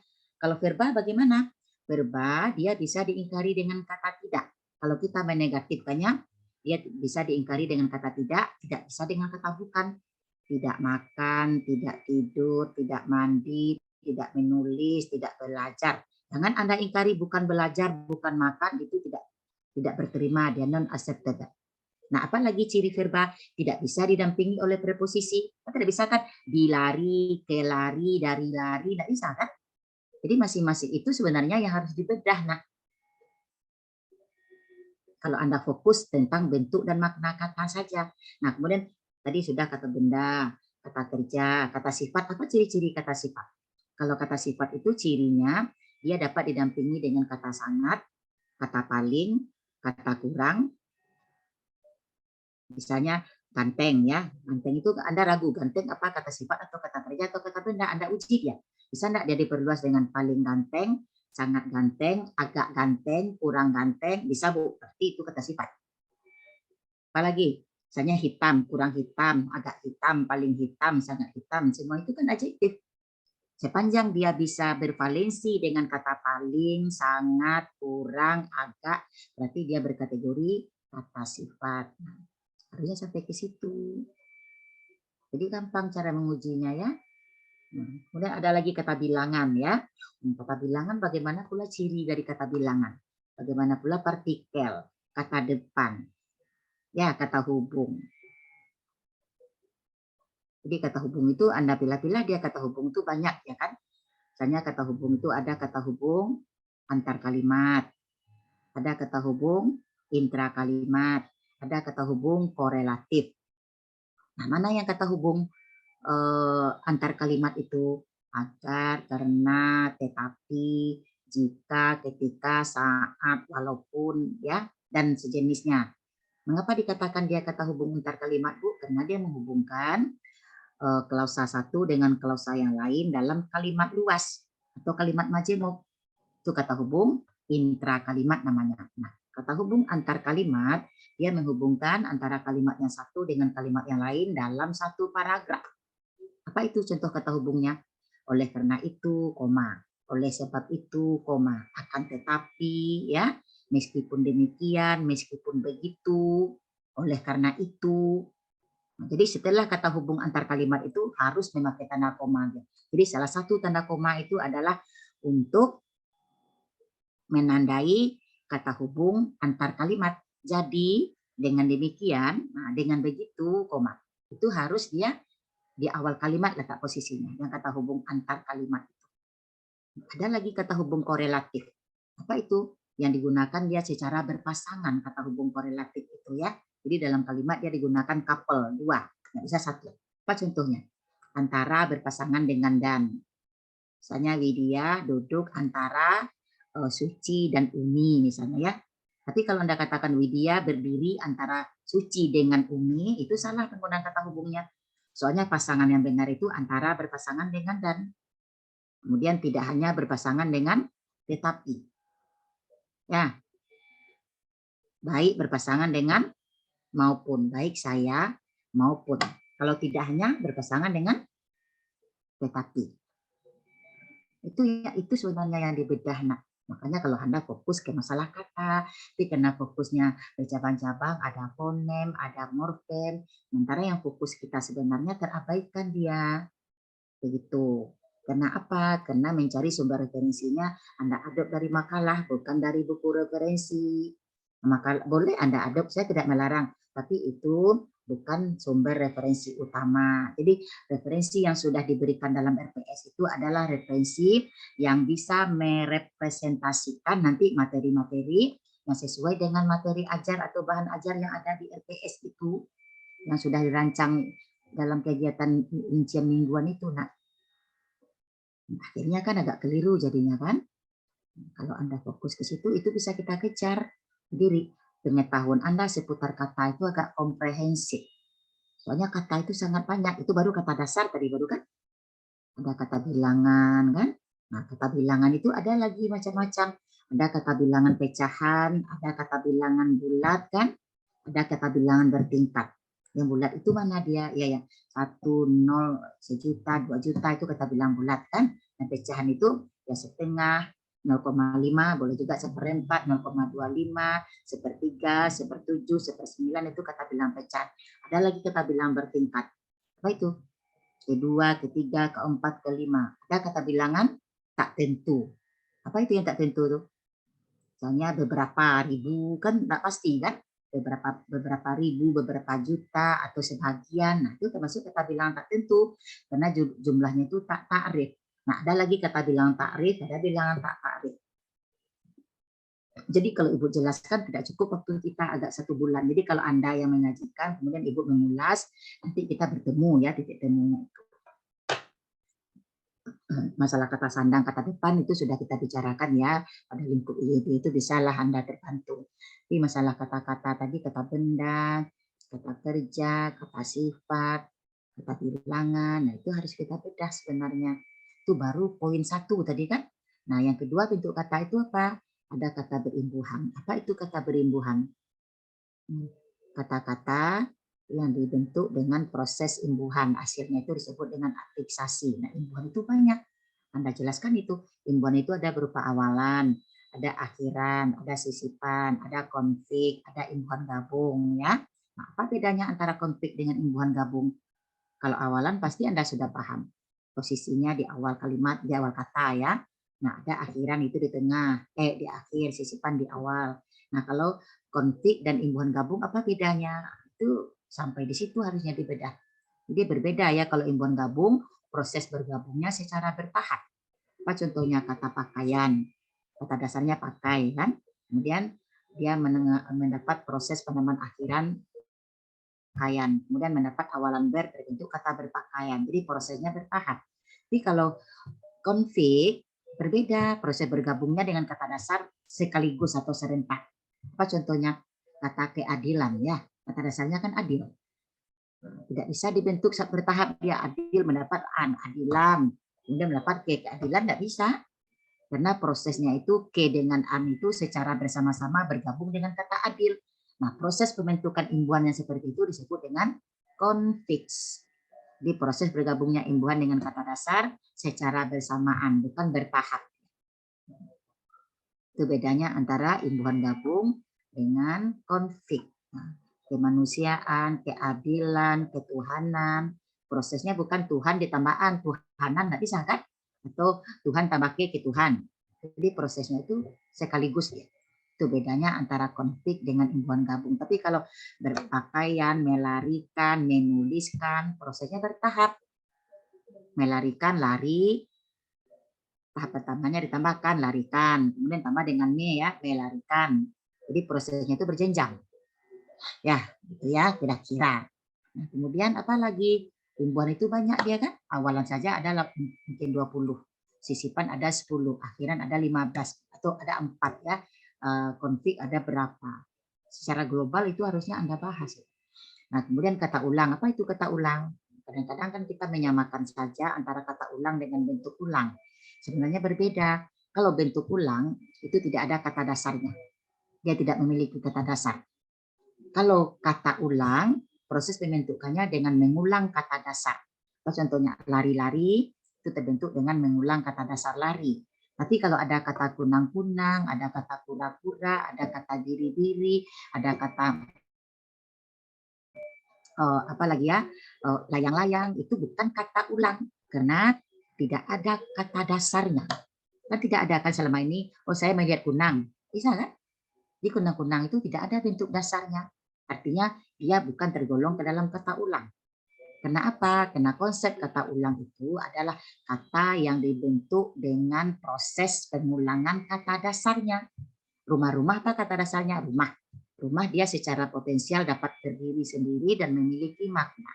Kalau verba bagaimana? Verba dia bisa diingkari dengan kata tidak. Kalau kita menegatifkannya, dia bisa diingkari dengan kata tidak bisa dengan kata bukan. Tidak makan, tidak tidur, tidak mandi, tidak menulis, tidak belajar. Jangan Anda ingkari bukan belajar, bukan makan, itu tidak berterima, dia non accepted. Nah, apalagi ciri verba tidak bisa didampingi oleh preposisi. Tidak bisa kan dilari, kelari, dari lari, tidak bisa kan? Jadi masing-masing itu sebenarnya yang harus dibedah. Nah, kalau Anda fokus tentang bentuk dan makna kata saja. Nah, kemudian tadi sudah kata benda, kata kerja, kata sifat. Apa ciri-ciri kata sifat? Kalau kata sifat itu cirinya dia dapat didampingi dengan kata sangat, kata paling, kata kurang. Misalnya ganteng ya, ganteng itu Anda ragu ganteng apa kata sifat atau kata kerja atau kata benda, Anda uji ya. Bisa enggak dia diperluas dengan paling ganteng, sangat ganteng, agak ganteng, kurang ganteng, bisa Bu, berarti itu kata sifat. Apalagi, misalnya hitam, kurang hitam, agak hitam, paling hitam, sangat hitam, semua itu kan adjektif. Sepanjang dia bisa bervalensi dengan kata paling, sangat, kurang, agak, berarti dia berkategori kata sifat. Harusnya sampai ke situ. Jadi gampang cara mengujinya ya. Kemudian ada lagi kata bilangan ya. Kata bilangan bagaimana pula ciri dari kata bilangan? Bagaimana pula partikel, kata depan, ya kata hubung. Jadi kata hubung itu Anda pilih-pilih dia kata hubung itu banyak ya kan. Misalnya kata hubung itu ada kata hubung antar kalimat, ada kata hubung intra kalimat, ada kata hubung korelatif. Nah, mana yang kata hubung antar kalimat itu? Agar, karena, tetapi, jika, ketika, saat, walaupun, ya, dan sejenisnya. Mengapa dikatakan dia kata hubung antar kalimat, Bu? Karena dia menghubungkan klausa satu dengan klausa yang lain dalam kalimat luas atau kalimat majemuk. Itu kata hubung intra kalimat namanya. Nah, kata hubung antar kalimat dia menghubungkan antara kalimat yang satu dengan kalimat yang lain dalam satu paragraf. Apa itu contoh kata hubungnya? Oleh karena itu, koma. Oleh sebab itu, koma. Akan tetapi, ya. Meskipun demikian, meskipun begitu, oleh karena itu. Nah, jadi setelah kata hubung antar kalimat itu harus memakai tanda koma. Jadi salah satu tanda koma itu adalah untuk menandai kata hubung antar kalimat. Jadi dengan demikian, nah dengan begitu, koma, itu harus dia di awal kalimat letak posisinya, yang kata hubung antar kalimat itu. Ada lagi kata hubung korelatif. Apa itu? Yang digunakan dia secara berpasangan, kata hubung korelatif itu ya. Jadi dalam kalimat dia digunakan couple, dua, nggak bisa satu. Apa contohnya? Antara berpasangan dengan dan. Misalnya Widya duduk antara Suci dan Umi misalnya ya. Tapi kalau Anda katakan Widya berdiri antara Suci dengan Umi, itu salah penggunaan kata hubungnya. Soalnya pasangan yang benar itu antara berpasangan dengan dan. Kemudian tidak hanya berpasangan dengan tetapi. Ya. Baik berpasangan dengan maupun. Baik saya maupun. Kalau tidak hanya berpasangan dengan tetapi. Itu sebenarnya yang dibedah. Nah, makanya kalau Anda fokus ke masalah kata, tapi karena fokusnya bercabang-cabang, ada fonem, ada morfem, sementara yang fokus kita sebenarnya terabaikan dia. Begitu. Karena apa? Karena mencari sumber referensinya Anda adop dari makalah, bukan dari buku referensi. Maka boleh Anda adop, saya tidak melarang, tapi itu bukan sumber referensi utama. Jadi referensi yang sudah diberikan dalam RPS itu adalah referensi yang bisa merepresentasikan nanti materi-materi yang sesuai dengan materi ajar atau bahan ajar yang ada di RPS itu, yang sudah dirancang dalam kegiatan rincian mingguan itu. Nah, akhirnya kan agak keliru jadinya kan. Kalau Anda fokus ke situ, itu bisa kita kejar. Jadi pengetahuan Anda seputar kata itu agak komprehensif. Soalnya kata itu sangat banyak. Itu baru kata dasar tadi baru kan. Ada kata bilangan kan. Nah kata bilangan itu ada lagi macam-macam. Ada kata bilangan pecahan, ada kata bilangan bulat kan. Ada kata bilangan bertingkat. Yang bulat itu mana dia? Ya yang 1, 0, 1 juta, 2 juta itu kata bilangan bulat kan. Dan pecahan itu ya setengah, 0,5, boleh juga 1/4, 0,25, 1/3, 1/7, 1/9 itu kata bilangan pecahan. Ada lagi kata bilangan bertingkat. Apa itu? Kedua, ketiga, keempat, kelima. Ada kata bilangan tak tentu. Apa itu yang tak tentu tuh? Misalnya beberapa ribu kan tidak pasti kan? Beberapa ribu, beberapa juta atau sebagian. Nah, itu termasuk kata bilangan tak tentu karena jumlahnya itu tak takrif. Nah, ada lagi kata bilangan takrif, ada bilangan tak takrif. Jadi kalau Ibu jelaskan tidak cukup waktu kita agak 1 bulan. Jadi kalau Anda yang mengajikan, kemudian Ibu mengulas, nanti kita bertemu ya, titik temunya. Masalah kata sandang, kata depan itu sudah kita bicarakan ya pada lingkup IEB, itu bisalah Anda terbantu. Tapi masalah kata-kata tadi, kata benda, kata kerja, kata sifat, kata bilangan, nah itu harus kita bedah sebenarnya. Itu baru poin 1 tadi kan. Nah yang kedua bentuk kata itu apa? Ada kata berimbuhan. Apa itu kata berimbuhan? Kata-kata yang dibentuk dengan proses imbuhan, hasilnya itu disebut dengan afiksasi. Nah, imbuhan itu banyak. Anda jelaskan itu. Imbuhan itu ada berupa awalan, ada akhiran, ada sisipan, ada konflik, ada imbuhan gabung ya. Nah, apa bedanya antara konflik dengan imbuhan gabung? Kalau awalan pasti Anda sudah paham. Posisinya di awal kalimat, di awal kata ya. Nah, ada akhiran itu di tengah, di akhir, sisipan di awal. Nah, kalau konflik dan imbuhan gabung apa bedanya? Itu sampai di situ harusnya dibedah. Jadi berbeda ya kalau imbuhan gabung, proses bergabungnya secara bertahap. Apa contohnya? Kata pakaian. Kata dasarnya pakai kan. Kemudian dia mendapat proses penamaan akhiran pakaian. Kemudian mendapat awalan ber terbentuk kata berpakaian. Jadi prosesnya bertahap. Tapi kalau konflik berbeda, proses bergabungnya dengan kata dasar sekaligus atau serentak. Apa contohnya? Kata keadilan ya. Kata dasarnya kan adil. Tidak bisa dibentuk bertahap, dia adil mendapat adilan, kemudian mendapat keadilan, tidak bisa. Karena prosesnya itu ke dengan an itu secara bersama-sama bergabung dengan kata adil. Nah, proses pembentukan imbuhan yang seperti itu disebut dengan konfiks. Di proses bergabungnya imbuhan dengan kata dasar secara bersamaan, bukan bertahap. Itu bedanya antara imbuhan gabung dengan konflik. Nah, kemanusiaan, keadilan, ketuhanan, prosesnya bukan Tuhan ditambah an, Tuhanan nggak bisa kan? Atau Tuhan tambah ke Tuhan. Jadi prosesnya itu sekaligus ya. Itu bedanya antara konflik dengan imbuhan gabung. Tapi kalau berpakaian, melarikan, menuliskan, prosesnya bertahap. Melarikan, lari, tahap pertamanya ditambahkan larikan, kemudian tambah dengan me ya, melarikan. Jadi prosesnya itu berjenjang. Ya, gitu ya kira-kira. Nah, kemudian apa lagi? Imbuhan itu banyak dia kan? Awalan saja ada mungkin 20. Sisipan ada 10, akhiran ada 15 atau ada 4 ya. Konflik ada berapa? Secara global itu harusnya Anda bahas. Nah, kemudian kata ulang. Apa itu kata ulang? Kadang-kadang kan kita menyamakan saja antara kata ulang dengan bentuk ulang. Sebenarnya berbeda. Kalau bentuk ulang itu tidak ada kata dasarnya. Dia tidak memiliki kata dasar. Kalau kata ulang, proses pembentukannya dengan mengulang kata dasar. Contohnya lari-lari itu terbentuk dengan mengulang kata dasar lari. Tapi kalau ada kata kunang-kunang, ada kata kura-kura, ada kata biri-biri, ada kata apa lagi ya, layang-layang, itu bukan kata ulang karena tidak ada kata dasarnya. Kan tidak ada kan selama ini, oh saya melihat kunang, bisa kan? Di kunang-kunang itu tidak ada bentuk dasarnya. Artinya dia bukan tergolong ke dalam kata ulang. Karena apa? Karena konsep kata ulang itu adalah kata yang dibentuk dengan proses pengulangan kata dasarnya. Rumah-rumah apa kata dasarnya? Rumah. Rumah dia secara potensial dapat berdiri sendiri dan memiliki makna.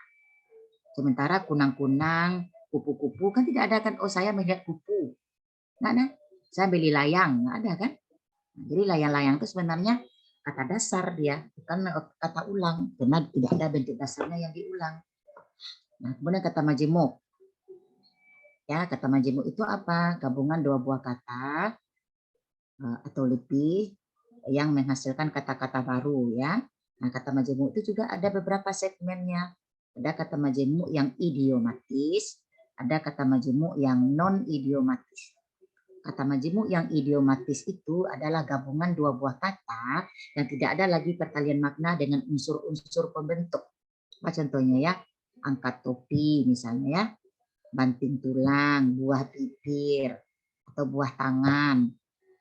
Sementara kunang-kunang, kupu-kupu kan tidak ada kan, oh saya melihat kupu. Nggak ada. Saya beli layang, nggak ada kan? Jadi layang-layang itu sebenarnya kata dasar dia, bukan kata ulang, karena tidak ada bentuk dasarnya yang diulang. Nah, kemudian kata majemuk. Ya, kata majemuk itu apa? Gabungan 2 buah kata atau lebih yang menghasilkan kata-kata baru ya. Nah, kata majemuk itu juga ada beberapa segmennya. Ada kata majemuk yang idiomatis, ada kata majemuk yang non-idiomatis. Kata majemuk yang idiomatis itu adalah gabungan 2 buah kata yang tidak ada lagi perkalian makna dengan unsur-unsur pembentuk. Apa contohnya ya? Angkat topi misalnya ya, banting tulang, buah bibir, atau buah tangan.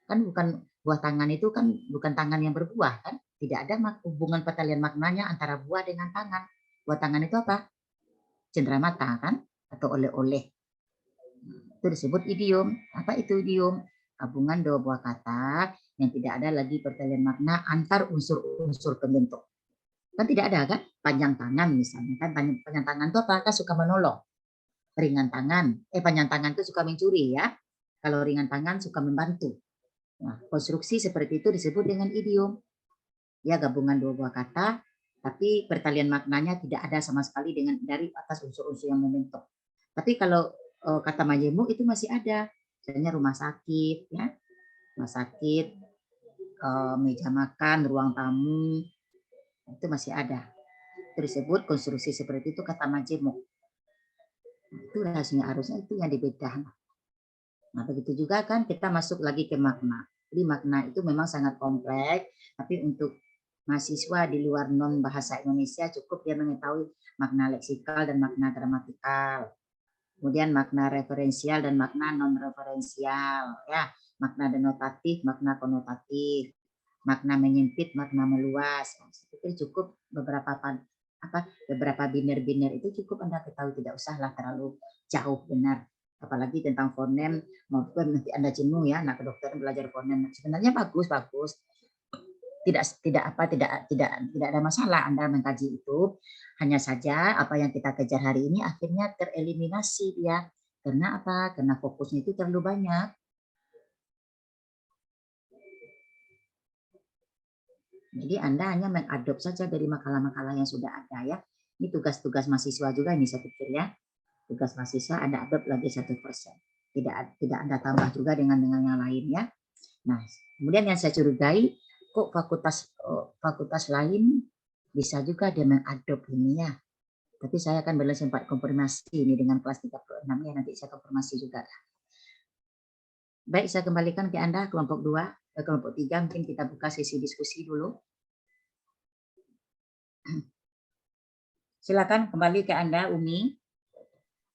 Kan bukan buah tangan itu kan bukan tangan yang berbuah kan? Tidak ada hubungan perkalian maknanya antara buah dengan tangan. Buah tangan itu apa? Cenderamata kan? Atau oleh-oleh. Itu disebut idiom. Apa itu idiom? Gabungan dua buah kata yang tidak ada lagi pertalian makna antar unsur-unsur pembentuk. Kan tidak ada kan? Panjang tangan misalnya kan, panjang tangan itu apakah suka menolong? Ringan tangan, panjang tangan itu suka mencuri ya. Kalau ringan tangan suka membantu. Nah, konstruksi seperti itu disebut dengan idiom. Ya, gabungan dua buah kata, tapi pertalian maknanya tidak ada sama sekali dari atas unsur-unsur yang membentuk. Tapi kalau kata majemuk itu masih ada. Misalnya rumah sakit, ya, rumah sakit, meja makan, ruang tamu, itu masih ada. Itu disebut konstruksi seperti itu kata majemuk. Itu harusnya itu yang dibedakan. Nah, begitu juga kan kita masuk lagi ke makna. Jadi makna itu memang sangat kompleks, tapi untuk mahasiswa di luar non bahasa Indonesia cukup dia mengetahui makna leksikal dan makna gramatikal. Kemudian makna referensial dan makna non referensial, ya, makna denotatif, makna konotatif, makna menyempit, makna meluas. Itu cukup beberapa biner-biner itu cukup Anda ketahui, tidak usahlah terlalu jauh benar. Apalagi tentang fonem, maupun nanti Anda jenuh ya, anak kedokteran belajar fonem. Sebenarnya bagus. Tidak ada masalah Anda mengkaji itu. Hanya saja apa yang kita kejar hari ini akhirnya tereliminasi dia. Karena apa? Karena fokusnya itu terlalu banyak. Jadi Anda hanya mengadop saja dari makalah-makalah yang sudah ada ya. Ini tugas-tugas mahasiswa juga ini saya pikir ya. Tugas mahasiswa Anda adop lagi 1%. Tidak Anda tambah juga dengan yang lain ya. Nah, kemudian yang saya curigai, kok fakultas lain bisa juga dia mengadop ini ya. Tapi saya akan belum sempat konfirmasi ini dengan kelas 36 ya, nanti saya konfirmasi juga. Baik, saya kembalikan ke Anda kelompok 2, kelompok 3 mungkin kita buka sesi diskusi dulu. Silakan kembali ke Anda, Umi.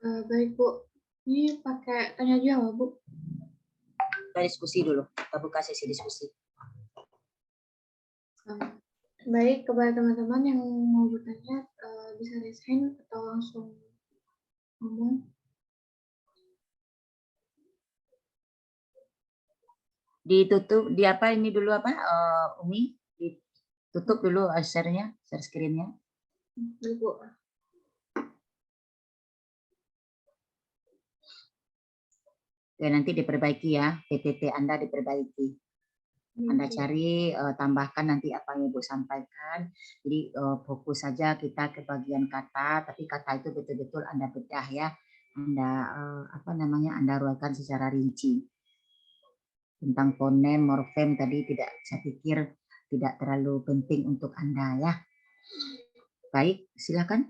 Baik, Bu. Ini pakai tanya jawab, Bu. Kita diskusi dulu, kita buka sesi diskusi. Baik, kepada teman-teman yang mau bertanya, bisa raise hand atau langsung ngomong. Ditutup, di apa ini dulu apa, Umi? Ditutup dulu share-nya, share screen-nya. Bu. Oke, nanti diperbaiki ya, PPT Anda diperbaiki. Anda cari, tambahkan nanti apa yang Ibu sampaikan. Jadi fokus saja kita ke bagian kata, tapi kata itu betul-betul Anda bedah ya. Anda Anda uraikan secara rinci. Tentang fonem, morfem tadi saya pikir tidak terlalu penting untuk Anda ya. Baik, silakan.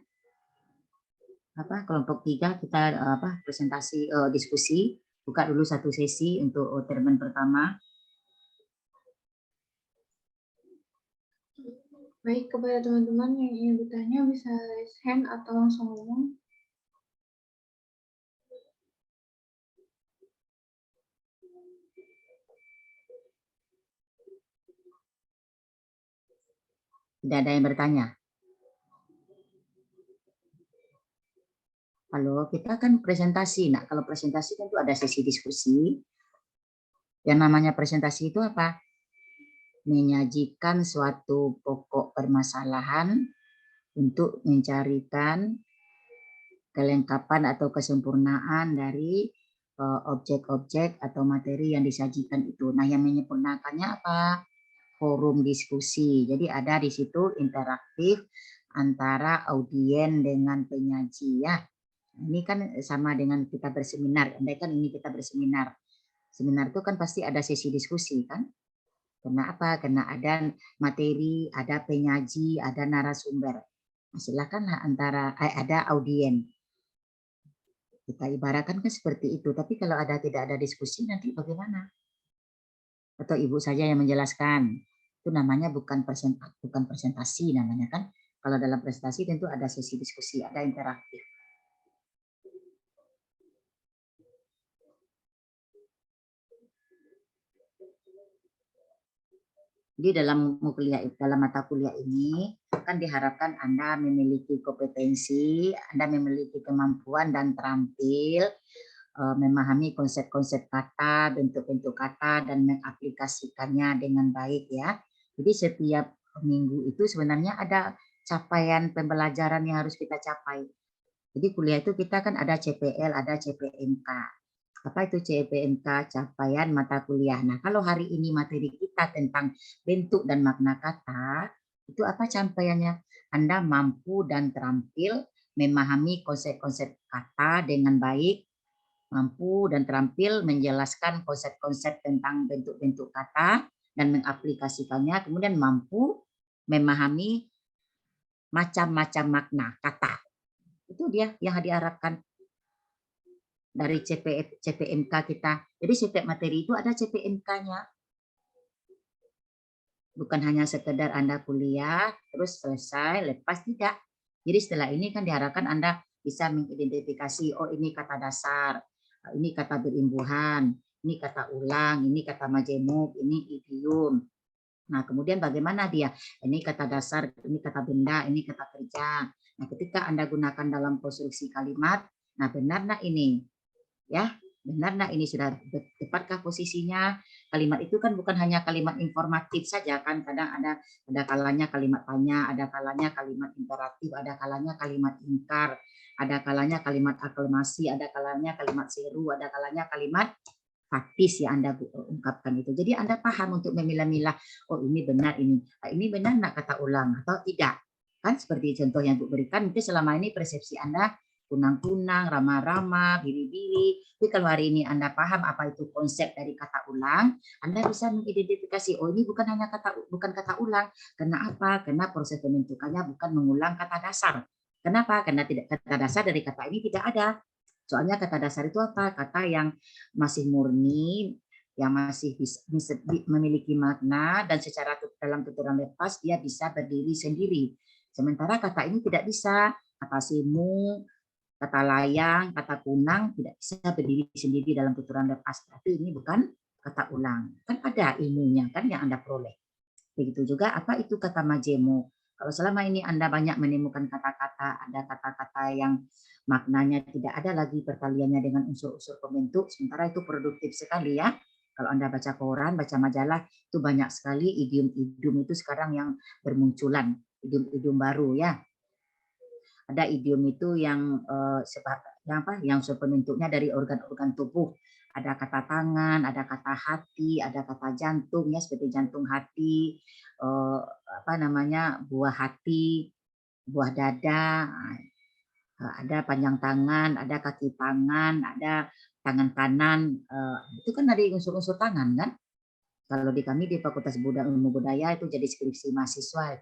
Kelompok 3 kita presentasi diskusi. Buka dulu satu sesi untuk termen pertama. Baik, kepada teman-teman yang ingin bertanya bisa raise hand atau langsung ngomong. Tidak ada yang bertanya. Halo, kita kan presentasi. Nah, kalau presentasi tentu ada sesi diskusi. Yang namanya presentasi itu apa? Menyajikan suatu pokok permasalahan untuk mencarikan kelengkapan atau kesempurnaan dari objek-objek atau materi yang disajikan itu. Nah, yang menyempurnakannya apa? Forum diskusi. Jadi ada di situ interaktif antara audien dengan penyaji ya. Ini kan sama dengan kita berseminar. Andai kan ini kita berseminar. Seminar itu kan pasti ada sesi diskusi kan? Karena apa? Karena ada materi, ada penyaji, ada narasumber. Nah, silakanlah ada audien. Kita ibaratkan kan seperti itu. Tapi kalau tidak ada diskusi nanti bagaimana? Atau Ibu saja yang menjelaskan. Itu namanya bukan presentasi namanya kan. Kalau dalam presentasi tentu ada sesi diskusi, ada interaktif. Jadi dalam mata kuliah ini kan diharapkan Anda memiliki kompetensi, Anda memiliki kemampuan dan terampil memahami konsep-konsep kata, bentuk-bentuk kata, dan mengaplikasikannya dengan baik ya. Jadi setiap minggu itu sebenarnya ada capaian pembelajaran yang harus kita capai. Jadi kuliah itu kita kan ada CPL, ada CPMK. Apa itu CPMK? Capaian mata kuliah. Nah, kalau hari ini materi kita tentang bentuk dan makna kata, itu apa capaiannya? Anda mampu dan terampil memahami konsep-konsep kata dengan baik, mampu dan terampil menjelaskan konsep-konsep tentang bentuk-bentuk kata dan mengaplikasikannya, kemudian mampu memahami macam-macam makna kata. Itu dia yang diharapkan dari CPMK kita. Jadi setiap materi itu ada CPMK-nya. Bukan hanya sekedar Anda kuliah, terus selesai, lepas, tidak. Jadi setelah ini kan diharapkan Anda bisa mengidentifikasi, oh ini kata dasar, ini kata berimbuhan, ini kata ulang, ini kata majemuk, ini idiom. Nah, kemudian bagaimana dia? Ini kata dasar, ini kata benda, ini kata kerja. Nah, ketika Anda gunakan dalam konstruksi kalimat, nah benar nak ini? Ya, benar nak ini sudah tepatkah posisinya? Kalimat itu kan bukan hanya kalimat informatif saja kan, kadang ada kalanya kalimat tanya, ada kalanya kalimat imperatif, ada kalanya kalimat ingkar, ada kalanya kalimat aklamasi, ada kalanya kalimat seru, ada kalanya kalimat faktis ya Anda ungkapkan itu. Jadi Anda paham untuk memilah-milah, oh ini benar ini benar nak kata ulang atau tidak. Kan seperti contoh yang Bu berikan, itu selama ini persepsi Anda kunang-kunang, ramah-ramah, biri-biri. Tapi kalau hari ini Anda paham apa itu konsep dari kata ulang, Anda bisa mengidentifikasi, oh ini bukan kata ulang. Karena apa? Karena proses pembentukannya bukan mengulang kata dasar. Kenapa? Karena kata dasar dari kata ini tidak ada. Soalnya kata dasar itu apa? Kata yang masih murni, yang masih bisa memiliki makna, dan secara dalam tuturan lepas dia bisa berdiri sendiri. Sementara kata ini tidak bisa. Kata semu, kata layang, kata kunang tidak bisa berdiri sendiri dalam tuturan lepas. Tapi ini bukan kata ulang. Kan ada ilmunya kan yang Anda peroleh. Begitu juga apa itu kata majemuk. Kalau selama ini Anda banyak menemukan kata-kata, ada kata-kata yang maknanya tidak ada lagi perkaliannya dengan unsur-unsur pembentuk, sementara itu produktif sekali ya. Kalau Anda baca koran, baca majalah, itu banyak sekali idiom-idiom itu sekarang yang bermunculan, idiom-idiom baru ya. Ada idiom itu yang unsur pembentuknya dari organ-organ tubuh. Ada kata tangan, ada kata hati, ada kata jantung ya, seperti jantung hati, buah hati, buah dada, ada panjang tangan, ada kaki tangan, ada tangan kanan. Itu kan dari unsur-unsur tangan kan? Kalau di kami di Fakultas Ilmu Budaya itu jadi skripsi mahasiswa.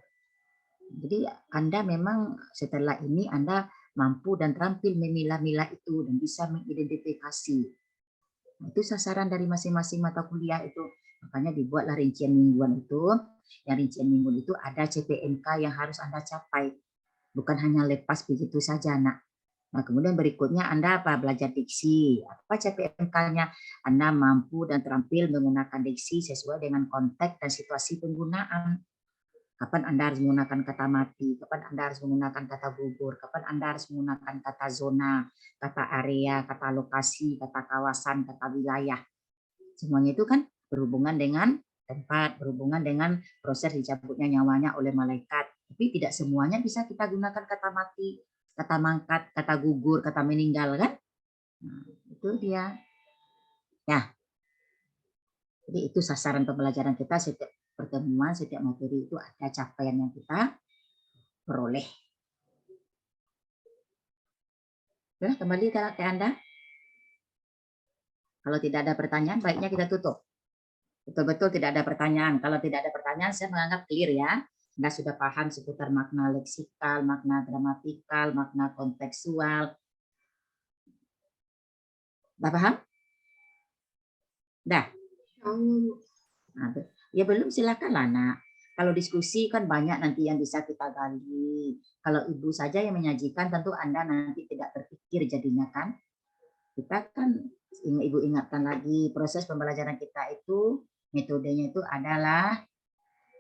Jadi Anda memang setelah ini Anda mampu dan terampil memilah-milah itu dan bisa mengidentifikasi. Itu sasaran dari masing-masing mata kuliah itu. Makanya dibuatlah rincian mingguan itu. Yang rincian mingguan itu ada CPMK yang harus Anda capai. Bukan hanya lepas begitu saja, nak. Nah, kemudian berikutnya Anda belajar diksi. Apa CPMK-nya? Anda mampu dan terampil menggunakan diksi sesuai dengan konteks dan situasi penggunaan. Kapan Anda harus menggunakan kata mati, kapan Anda harus menggunakan kata gugur, kapan Anda harus menggunakan kata zona, kata area, kata lokasi, kata kawasan, kata wilayah. Semuanya itu kan berhubungan dengan tempat, berhubungan dengan proses dicabutnya nyawanya oleh malaikat. Tapi tidak semuanya bisa kita gunakan kata mati, kata mangkat, kata gugur, kata meninggal kan? Nah, itu dia. Ya. Jadi itu sasaran pembelajaran kita setiap pertemuan, setiap materi itu ada capaian yang kita peroleh. Ya, kembali ke Anda. Kalau tidak ada pertanyaan, baiknya kita tutup. Betul-betul tidak ada pertanyaan. Kalau tidak ada pertanyaan, saya menganggap clear ya. Anda sudah paham seputar makna leksikal, makna gramatikal, makna kontekstual. Sudah paham? Dah? Nah, ya belum, silakanlah nak. Kalau diskusi kan banyak nanti yang bisa kita gali. Kalau ibu saja yang menyajikan, tentu Anda nanti tidak terpikir jadinya kan. Kita kan, ibu ingatkan lagi, proses pembelajaran kita itu, metodenya itu adalah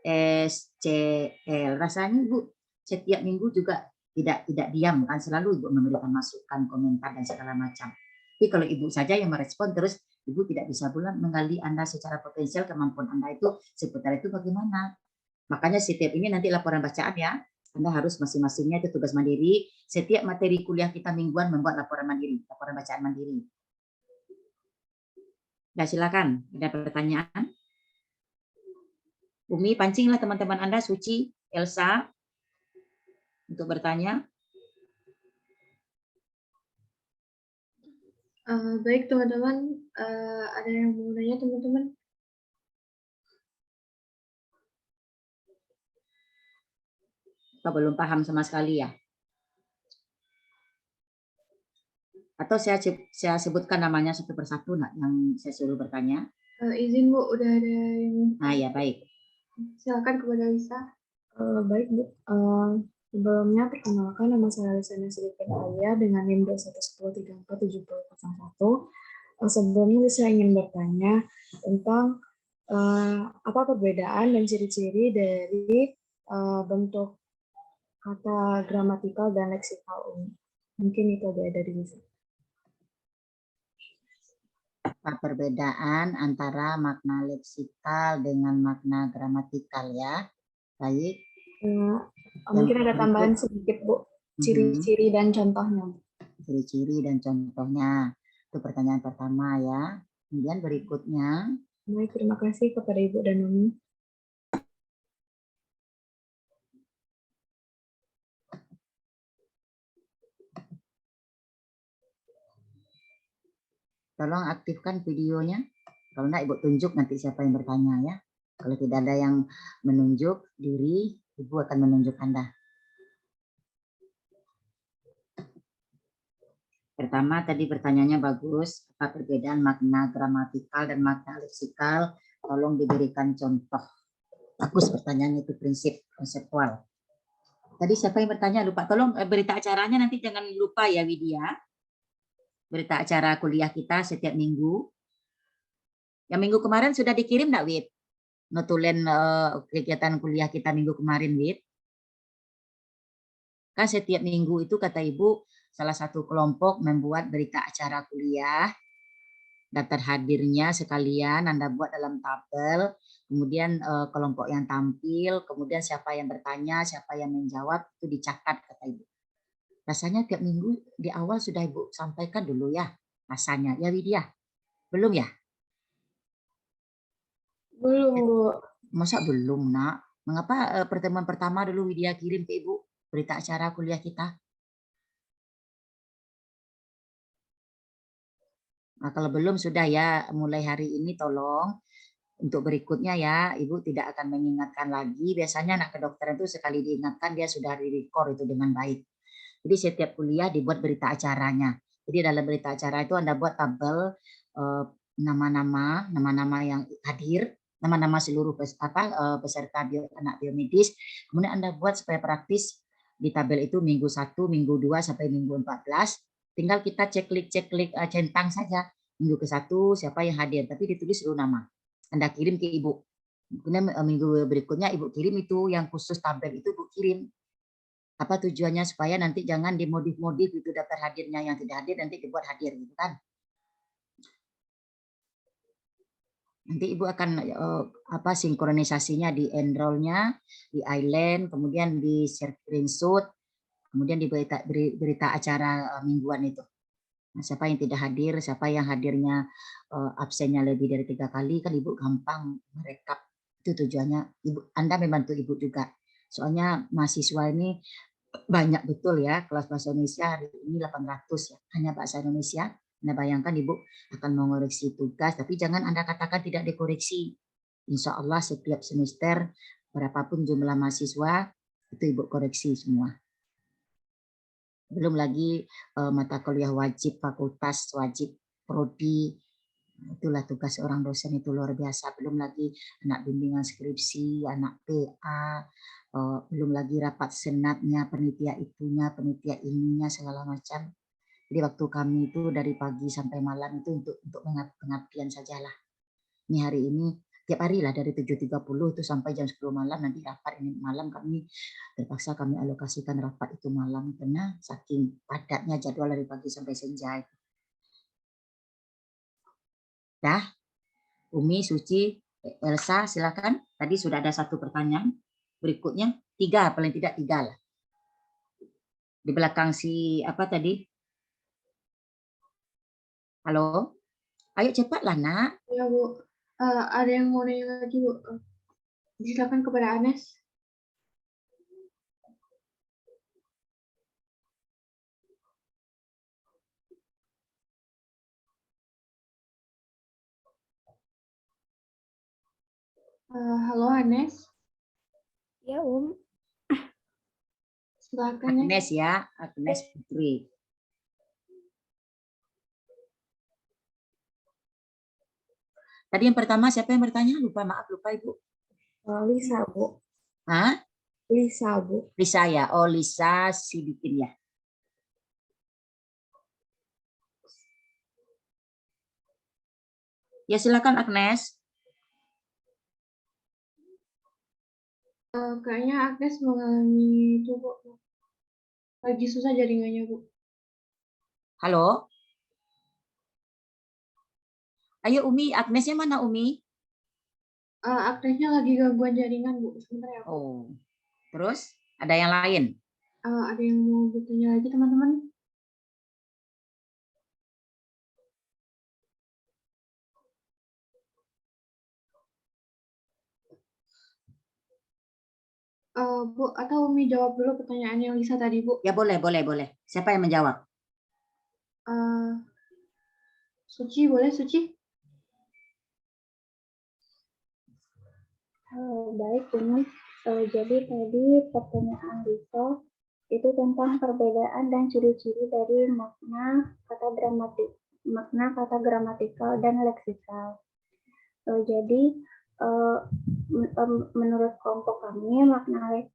SCL. Rasanya ibu setiap minggu juga tidak diam kan, selalu ibu memberikan masukan, komentar dan segala macam. Tapi kalau Ibu saja yang merespon terus Ibu tidak bisa pula menggali Anda secara potensial, kemampuan Anda itu seputar itu bagaimana. Makanya setiap ini nanti laporan bacaan ya. Anda harus masing-masingnya itu tugas mandiri. Setiap materi kuliah kita mingguan membuat laporan mandiri, laporan bacaan mandiri. Ya, silakan. Ada pertanyaan? Umi, pancinglah teman-teman Anda, Suci, Elsa, untuk bertanya. Baik teman-teman, ada yang mau nanya teman-teman? Atau belum paham sama sekali ya? Atau saya sebutkan namanya satu persatu nak yang saya suruh bertanya? Izin Bu, udah ada yang... Ya baik. Silakan kepada Lisa. Baik Bu, sebelumnya perkenalkan nama saya Lisa Nasri Penaya dengan NIM 211347001. Sebelumnya saya ingin bertanya tentang apa perbedaan dan ciri-ciri dari bentuk kata gramatikal dan leksikal. Mungkin itu aja dari Lisa. Apa perbedaan antara makna leksikal dengan makna gramatikal ya? Baik. Mungkin ada tambahan sedikit Bu, ciri-ciri dan contohnya. Ciri-ciri dan contohnya. Itu pertanyaan pertama ya. Kemudian berikutnya. Baik, terima kasih kepada Ibu dan Umi. Tolong aktifkan videonya. Kalau enggak Ibu tunjuk nanti siapa yang bertanya ya. Kalau tidak ada yang menunjuk diri, Ibu akan menunjuk Anda. Pertama tadi pertanyaannya bagus. Apa perbedaan makna gramatikal dan makna leksikal? Tolong diberikan contoh. Bagus pertanyaannya, itu prinsip konseptual. Tadi siapa yang bertanya? Lupa. Tolong berita acaranya nanti jangan lupa ya Widya. Berita acara kuliah kita setiap minggu. Yang minggu kemarin sudah dikirim enggak, Wid? Notulen kegiatan kuliah kita minggu kemarin, Wid. Kan setiap minggu itu kata Ibu, salah satu kelompok membuat berita acara kuliah. Daftar hadirnya sekalian Anda buat dalam tabel, kemudian kelompok yang tampil, kemudian siapa yang bertanya, siapa yang menjawab, itu dicatat kata Ibu. Rasanya tiap minggu di awal sudah Ibu sampaikan dulu ya, rasanya. Ya Widya? Belum ya? Belum Bu. Masa belum nak? Mengapa pertemuan pertama dulu Widya kirim ke Ibu berita acara kuliah kita? Nah, kalau belum sudah ya, mulai hari ini tolong untuk berikutnya ya, Ibu tidak akan mengingatkan lagi. Biasanya anak kedokteran itu sekali diingatkan dia sudah di-record itu dengan baik. Jadi setiap kuliah dibuat berita acaranya. Jadi dalam berita acara itu Anda buat tabel nama-nama yang hadir, nama-nama seluruh peserta anak biomedis. Kemudian Anda buat supaya praktis di tabel itu minggu 1, minggu 2 sampai minggu 14. Tinggal kita ceklik centang saja minggu ke-1 siapa yang hadir, tapi ditulis seluruh nama. Anda kirim ke Ibu. Kemudian minggu berikutnya Ibu kirim itu yang khusus tabel itu Ibu kirim. Apa tujuannya supaya nanti jangan dimodif-modif itu daftar hadirnya yang tidak hadir nanti dibuat hadir gitu kan. Nanti Ibu akan sinkronisasinya di enroll-nya, di island, kemudian di screenshot, kemudian di berita acara mingguan itu. Nah, siapa yang tidak hadir, siapa yang hadirnya absennya lebih dari 3 kali kan Ibu gampang merekap. Itu tujuannya. Anda membantu Ibu juga. Soalnya mahasiswa ini banyak betul ya, kelas bahasa Indonesia hari ini 800 ya, hanya bahasa Indonesia. Anda bayangkan Ibu akan mengoreksi tugas, tapi jangan Anda katakan tidak dikoreksi. Insya Allah setiap semester berapapun jumlah mahasiswa itu Ibu koreksi semua. Belum lagi mata kuliah wajib, fakultas wajib, prodi, itulah tugas orang dosen itu luar biasa. Belum lagi anak bimbingan skripsi, anak PA, belum lagi rapat senatnya, penitia itunya, penitia ininya, segala macam. Jadi waktu kami itu dari pagi sampai malam itu untuk pengabdian sajalah. Ini hari ini tiap hari lah dari 7.30 itu sampai jam 10 malam nanti rapat ini malam terpaksa kami alokasikan rapat itu malam karena saking padatnya jadwal dari pagi sampai senja. Dah, Umi, Suci, Elsa, silakan. Tadi sudah ada satu pertanyaan. Berikutnya 3, paling tidak 3 lah. Di belakang si apa tadi? Halo? Ayo cepatlah, Nak. Ya, Bu. Ada yang mau nanya lagi, Bu? Silakan kepada Anes. Halo, Anes. Ya, Silakan, Agnes ya, Agnes Putri. Tadi yang pertama siapa yang bertanya? Lupa, maaf, lupa Ibu. Lisa, Bu. Hah? Lisa, Bu. Lisa ya, oh Lisa Sidikin ya. Ya silakan Agnes. Kayaknya Agnes mengalami itu, Bu. Lagi susah jaringannya, Bu. Halo? Ayo Umi, Agnesnya mana Umi? Agnesnya lagi gangguan jaringan, Bu. Sebentar ya, Bu. Oh, terus ada yang lain? Ada yang mau bertanya lagi, teman-teman? Bu, atau Umi jawab dulu pertanyaan yang Lisa tadi, Bu? Ya boleh, boleh, boleh. Siapa yang menjawab? Suci, boleh Suci? Baik, ini jadi tadi pertanyaan Lisa itu tentang perbedaan dan ciri-ciri dari makna kata gramatikal dan leksikal. Jadi menurut kelompok kami makna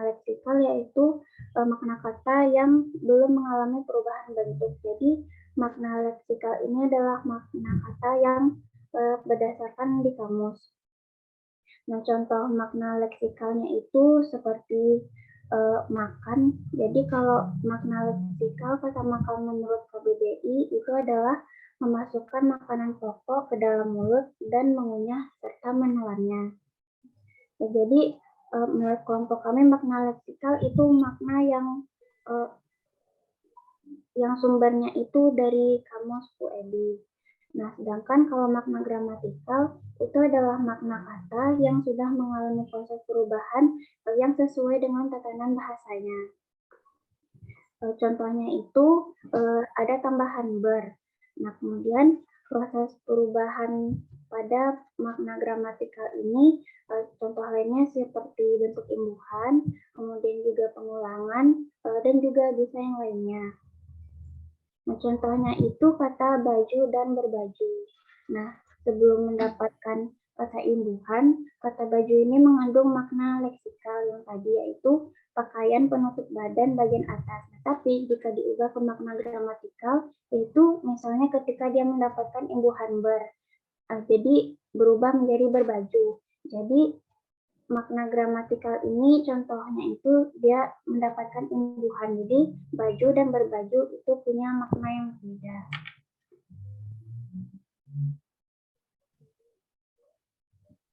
leksikal yaitu makna kata yang belum mengalami perubahan bentuk. Jadi makna leksikal ini adalah makna kata yang berdasarkan di kamus. Nah, contoh makna leksikalnya itu seperti makan. Jadi kalau makna leksikal kata makan menurut KBBI itu adalah memasukkan makanan pokok ke dalam mulut dan mengunyah serta menelannya. Ya, jadi menurut kelompok kami makna leksikal itu makna yang sumbernya itu dari kamus UED. Nah, sedangkan kalau makna gramatikal itu adalah makna kata yang sudah mengalami proses perubahan yang sesuai dengan tatanan bahasanya. Contohnya itu ada tambahan ber. Nah, kemudian proses perubahan pada makna gramatikal ini, contoh lainnya seperti bentuk imbuhan, kemudian juga pengulangan, dan juga bisa yang lainnya. Nah, contohnya itu kata baju dan berbaju. Nah, sebelum mendapatkan kata imbuhan, kata baju ini mengandung makna leksikal yang tadi yaitu pakaian penutup badan bagian atas. Nah, tapi jika diubah ke makna gramatikal, yaitu misalnya ketika dia mendapatkan imbuhan ber, jadi berubah menjadi berbaju. Jadi makna gramatikal ini contohnya itu dia mendapatkan imbuhan. Jadi baju dan berbaju itu punya makna yang berbeda.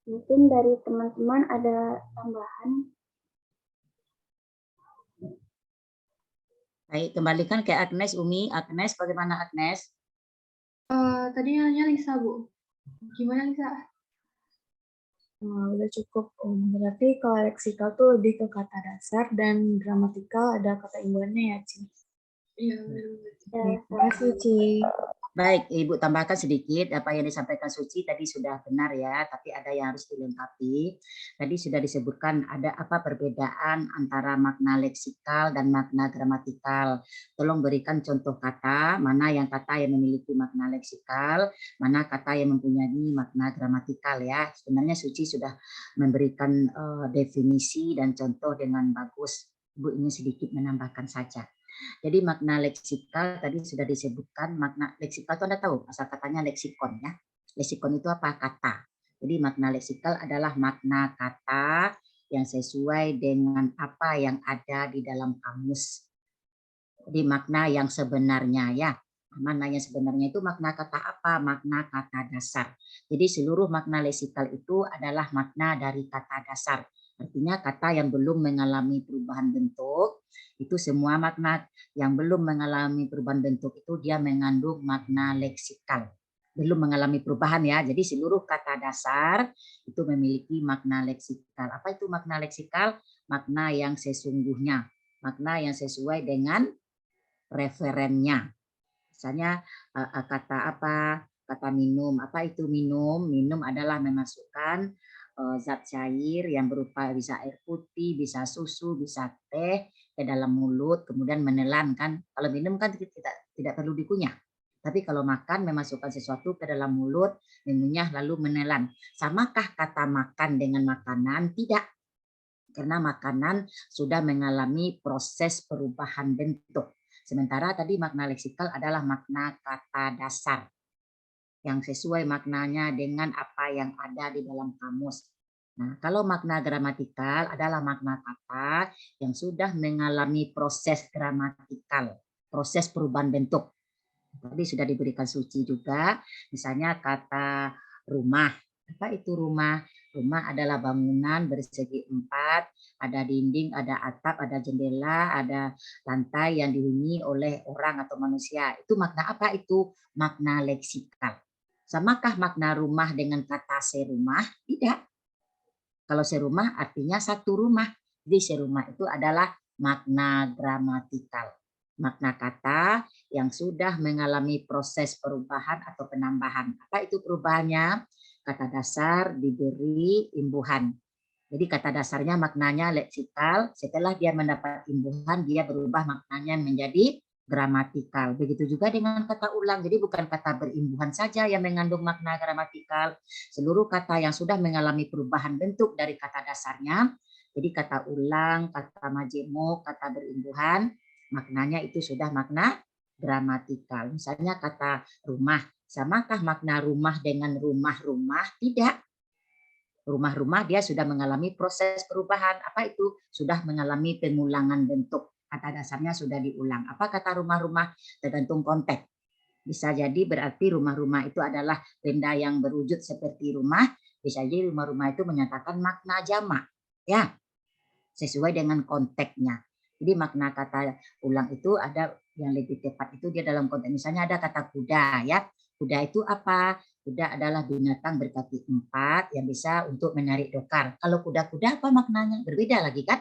Mungkin dari teman-teman ada tambahan. Baik, kembalikan ke Agnes, Umi. Agnes, bagaimana Agnes? Tadi nanya Lisa, Bu. Gimana Lisa? Udah cukup. Berarti kalau leksikal tuh lebih ke kata dasar dan gramatikal ada kata imbuhannya ya, Ci? Iya, benar-benar. Terima kasih, Ci. Baik, Ibu tambahkan sedikit apa yang disampaikan Suci tadi sudah benar ya, tapi ada yang harus dilengkapi. Tadi sudah disebutkan ada apa perbedaan antara makna leksikal dan makna gramatikal. Tolong berikan contoh kata, mana yang kata yang memiliki makna leksikal, mana kata yang mempunyai makna gramatikal ya. Sebenarnya Suci sudah memberikan definisi dan contoh dengan bagus. Ibu ingin sedikit menambahkan saja. Jadi makna leksikal tadi sudah disebutkan, makna leksikal itu Anda tahu asal katanya leksikon ya. Leksikon itu apa? Kata. Jadi makna leksikal adalah makna kata yang sesuai dengan apa yang ada di dalam kamus. Jadi makna yang sebenarnya ya. Makna yang sebenarnya itu makna kata apa? Makna kata dasar. Jadi seluruh makna leksikal itu adalah makna dari kata dasar. Artinya kata yang belum mengalami perubahan bentuk, itu semua makna yang belum mengalami perubahan bentuk itu dia mengandung makna leksikal. Belum mengalami perubahan ya. Jadi seluruh kata dasar itu memiliki makna leksikal. Apa itu makna leksikal? Makna yang sesungguhnya. Makna yang sesuai dengan referennya. Misalnya kata apa? Kata minum. Apa itu minum? Minum adalah memasukkan zat cair yang berupa bisa air putih, bisa susu, bisa teh ke dalam mulut, kemudian menelan kan. Kalau minum kan tidak perlu dikunyah. Tapi kalau makan memasukkan sesuatu ke dalam mulut, mengunyah lalu menelan. Samakah kata makan dengan makanan? Tidak. Karena makanan sudah mengalami proses perubahan bentuk. Sementara tadi makna leksikal adalah makna kata dasar yang sesuai maknanya dengan apa yang ada di dalam kamus. Nah, kalau makna gramatikal adalah makna kata yang sudah mengalami proses gramatikal, proses perubahan bentuk. Tadi sudah diberikan suci juga, misalnya kata rumah. Apa itu rumah? Rumah adalah bangunan bersegi 4, ada dinding, ada atap, ada jendela, ada lantai yang dihuni oleh orang atau manusia. Itu makna apa itu? Makna leksikal. Samakah makna rumah dengan kata serumah? Tidak. Kalau serumah artinya satu rumah. Jadi serumah itu adalah makna gramatikal. Makna kata yang sudah mengalami proses perubahan atau penambahan. Apa itu perubahannya? Kata dasar diberi imbuhan. Jadi kata dasarnya maknanya leksikal. Setelah dia mendapat imbuhan, dia berubah maknanya menjadi gramatikal. Begitu juga dengan kata ulang. Jadi bukan kata berimbuhan saja yang mengandung makna gramatikal. Seluruh kata yang sudah mengalami perubahan bentuk dari kata dasarnya. Jadi kata ulang, kata majemuk, kata berimbuhan, maknanya itu sudah makna gramatikal. Misalnya kata rumah. Samakah makna rumah dengan rumah-rumah? Tidak. Rumah-rumah dia sudah mengalami proses perubahan. Apa itu? Sudah mengalami pengulangan bentuk. Kata dasarnya sudah diulang. Apa kata rumah-rumah? Tergantung konteks. Bisa jadi berarti rumah-rumah itu adalah benda yang berwujud seperti rumah. Bisa jadi rumah-rumah itu menyatakan makna jamak. Ya, sesuai dengan konteksnya. Jadi makna kata ulang itu ada yang lebih tepat itu dia dalam konteks. Misalnya ada kata kuda ya. Kuda itu apa? Kuda adalah binatang berkaki 4 yang bisa untuk menarik dokar. Kalau kuda-kuda apa maknanya? Berbeda lagi kan?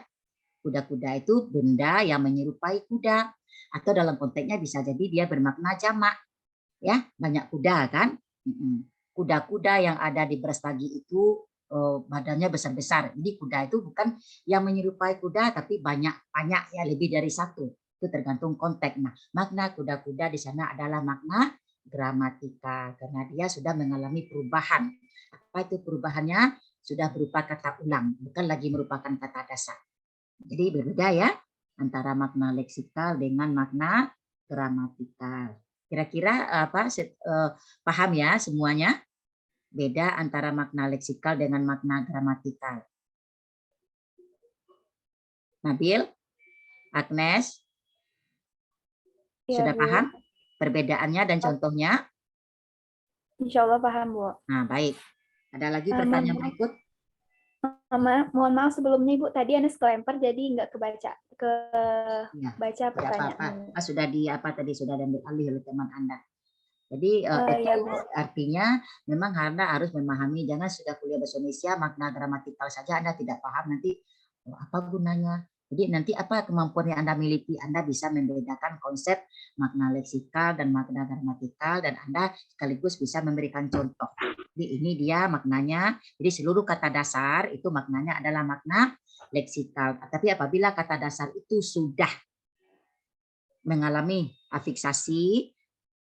Kuda-kuda itu benda yang menyerupai kuda. Atau dalam konteksnya bisa jadi dia bermakna jamak. Ya, banyak kuda kan? Kuda-kuda yang ada di Brastagi itu badannya besar-besar. Jadi kuda itu bukan yang menyerupai kuda, tapi banyak ya, lebih dari satu. Itu tergantung konteks. Nah, makna kuda-kuda di sana adalah makna gramatika karena dia sudah mengalami perubahan. Apa itu perubahannya? Sudah berupa kata ulang, bukan lagi merupakan kata dasar. Jadi berbeda ya antara makna leksikal dengan makna gramatikal. Kira-kira paham ya semuanya? Beda antara makna leksikal dengan makna gramatikal. Nabil, Agnes, sudah paham perbedaannya dan contohnya? Insya Allah paham, Bu. Nah, baik. Ada lagi pertanyaan berikut? Mohon maaf sebelumnya Ibu, tadi Anda kelempar jadi nggak baca pertanyaan. Sudah sudah diambil alih oleh teman Anda. Jadi artinya memang Anda harus memahami, jangan sudah kuliah bahasa Indonesia makna gramatikal saja Anda tidak paham, nanti apa gunanya? Jadi nanti apa kemampuan yang Anda miliki? Anda bisa membedakan konsep makna leksikal dan makna gramatikal dan Anda sekaligus bisa memberikan contoh. Jadi ini dia maknanya. Jadi seluruh kata dasar itu maknanya adalah makna leksikal. Tapi apabila kata dasar itu sudah mengalami afiksasi,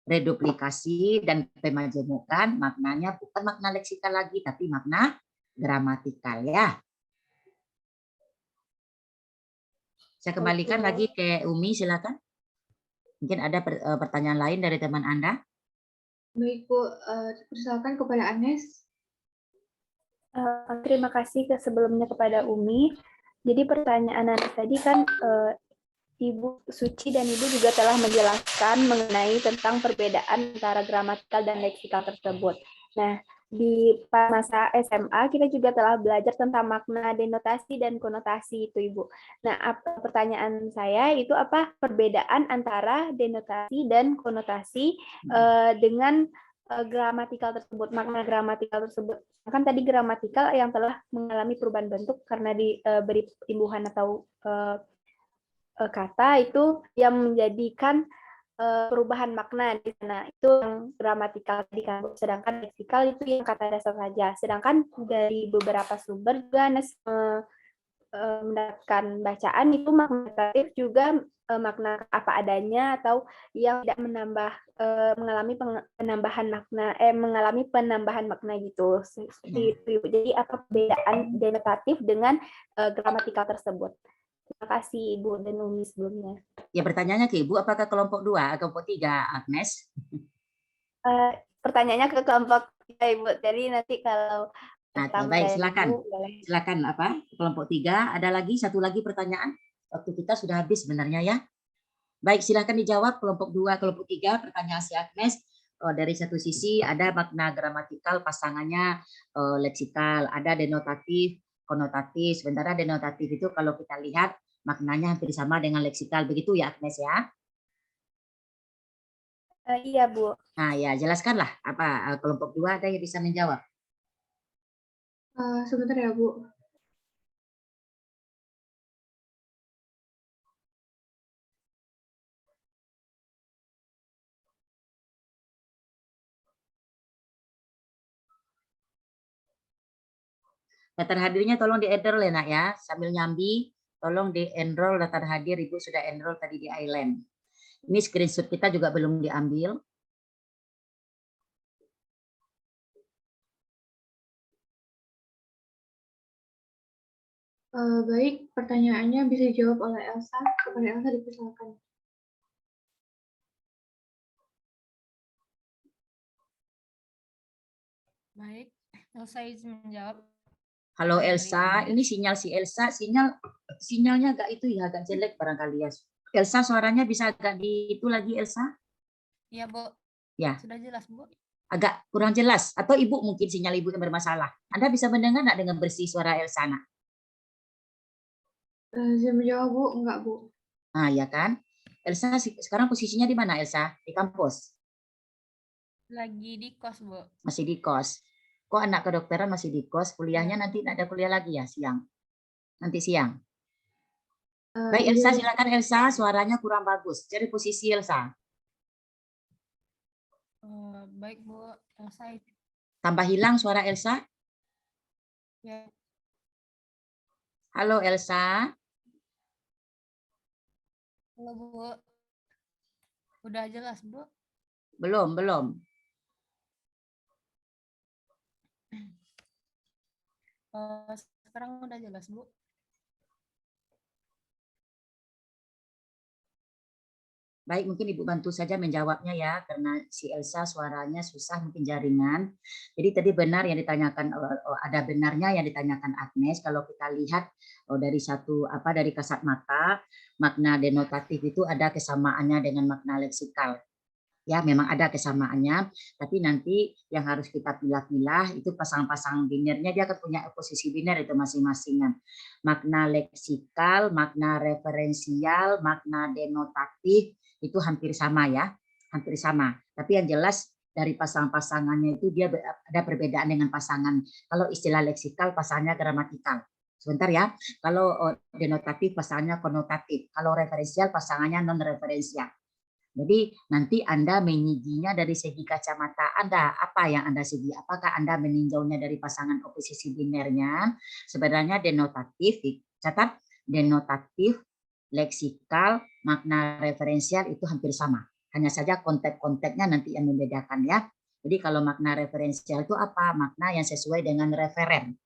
reduplikasi dan pemajemukan, maknanya bukan makna leksikal lagi, tapi makna gramatikal ya. Saya kembalikan lagi ke Umi, silakan. Mungkin ada pertanyaan lain dari teman Anda. Baik Bu, persilakan kepada Agnes. Terima kasih sebelumnya kepada Umi. Jadi pertanyaan Anda tadi kan Ibu Suci dan Ibu juga telah menjelaskan mengenai tentang perbedaan antara gramatikal dan leksikal tersebut. Nah, di masa SMA kita juga telah belajar tentang makna denotasi dan konotasi itu, Ibu. Nah, pertanyaan saya itu apa perbedaan antara denotasi dan konotasi dengan gramatikal tersebut, makna gramatikal tersebut. Kan tadi gramatikal yang telah mengalami perubahan bentuk karena diberi imbuhan atau kata itu yang menjadikan perubahan makna di sana, itu yang gramatikal tadi kan. Sedangkan leksikal itu yang kata dasar saja. Sedangkan dari beberapa sumber juga mendapatkan bacaan itu makna negatif juga makna apa adanya atau yang tidak mengalami penambahan makna mengalami penambahan makna gitu. Seperti itu. Jadi apa perbedaan denotatif dengan gramatikal tersebut? Terima kasih Ibu dan Umi sebelumnya. Ya, pertanyaannya ke Ibu, apakah kelompok 2 atau kelompok 3, Agnes? Pertanyaannya ke kelompok 3, Ibu. Jadi nanti kalau baik, silakan. Silakan apa? Kelompok 3, ada lagi satu lagi pertanyaan? Waktu kita sudah habis sebenarnya ya. Baik, silakan dijawab kelompok 2, kelompok 3, pertanyaan si Agnes. Dari satu sisi ada makna gramatikal, pasangannya leksikal, ada denotatif, konotatif. Sementara denotatif itu kalau kita lihat maknanya hampir sama dengan leksikal, begitu ya Agnes ya? Iya Bu. Nah ya, jelaskanlah apa kelompok 2 ada yang bisa menjawab. Sebentar ya Bu. Daftar hadirnya tolong di-enroll ya nak ya, sambil nyambi tolong di-enroll daftar hadir. Ibu sudah enroll tadi di Island. Ini screenshot kita juga belum diambil. Baik, pertanyaannya bisa dijawab oleh Elsa. Kepada Elsa dipersilakan. Baik, Elsa izin menjawab. Halo Elsa, ini sinyal si Elsa, sinyalnya agak itu ya, agak jelek barangkali ya. Elsa suaranya bisa agak di itu lagi Elsa? Iya Bu. Ya. Sudah jelas Bu. Agak kurang jelas atau Ibu mungkin sinyal Ibu yang bermasalah. Anda bisa mendengar nggak dengan bersih suara Elsa nak? Saya menjawab Bu, enggak Bu. Nah ya kan. Elsa sekarang posisinya di mana Elsa? Di kampus? Lagi di kos Bu. Masih di kos. Kok anak kedokteran masih di kos? Kuliahnya nanti ada kuliah lagi ya siang? Nanti siang? Baik Elsa, silakan Elsa, suaranya kurang bagus. Cari posisi Elsa. Baik Bu, Elsa. Tambah hilang suara Elsa. Ya. Halo Elsa. Halo Bu. Udah jelas Bu? Belum. Sekarang udah jelas Bu. Baik, mungkin Ibu bantu saja menjawabnya ya, karena si Elsa suaranya susah, mungkin jaringan. Jadi tadi benar yang ditanyakan, ada benarnya yang ditanyakan Agnes. Kalau kita lihat dari dari kasat mata, makna denotatif itu ada kesamaannya dengan makna leksikal. Ya, memang ada kesamaannya, tapi nanti yang harus kita pilah-pilah itu pasang-pasang binernya, dia akan punya posisi biner itu masing-masing. Makna leksikal, makna referensial, makna denotatif itu hampir sama ya, hampir sama. Tapi yang jelas dari pasang-pasangannya itu dia ada perbedaan dengan pasangan. Kalau istilah leksikal pasangannya gramatikal. Sebentar ya, kalau denotatif pasangannya konotatif, kalau referensial pasangannya non-referensial. Jadi nanti Anda menyiginya dari segi kacamata Anda, apa yang Anda segi? Apakah Anda meninjaunya dari pasangan oposisi binernya? Sebenarnya denotatif, catat denotatif, leksikal, makna referensial itu hampir sama. Hanya saja konteks-konteksnya nanti yang membedakan ya. Jadi kalau makna referensial itu apa? Makna yang sesuai dengan referen.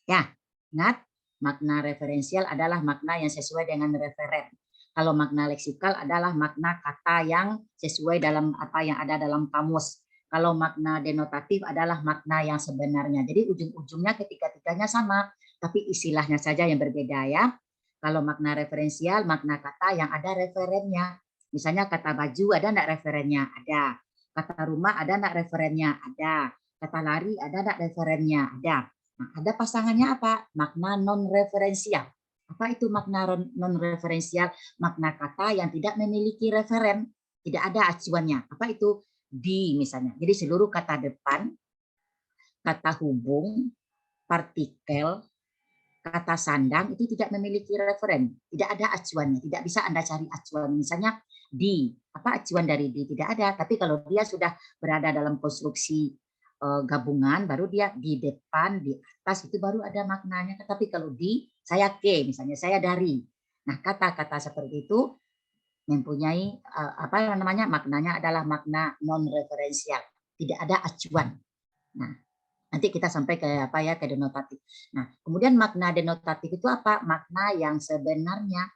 Ya, ingat makna referensial adalah makna yang sesuai dengan referen. Kalau makna leksikal adalah makna kata yang sesuai dalam apa yang ada dalam kamus. Kalau makna denotatif adalah makna yang sebenarnya. Jadi ujung-ujungnya ketiga-tiganya sama, tapi istilahnya saja yang berbeda ya. Kalau makna referensial, makna kata yang ada referennya. Misalnya kata baju ada enggak referennya? Ada. Kata rumah ada enggak referennya? Ada. Kata lari ada enggak referennya? Ada. Nah, ada pasangannya apa? Makna non-referensial. Apa itu makna non-referensial? Makna kata yang tidak memiliki referen. Tidak ada acuannya. Apa itu? Di misalnya. Jadi seluruh kata depan, kata hubung, partikel, kata sandang itu tidak memiliki referen, tidak ada acuannya, tidak bisa Anda cari acuan. Misalnya di, apa acuan dari di? Tidak ada. Tapi kalau dia sudah berada dalam konstruksi gabungan, baru dia di depan, di atas itu baru ada maknanya. Tapi kalau di, saya ke, misalnya saya dari. Nah, kata-kata seperti itu mempunyai apa namanya? Maknanya adalah makna non referensial, tidak ada acuan. Nah, nanti kita sampai ke apa ya, ke denotatif. Nah, kemudian makna denotatif itu apa? Makna yang sebenarnya,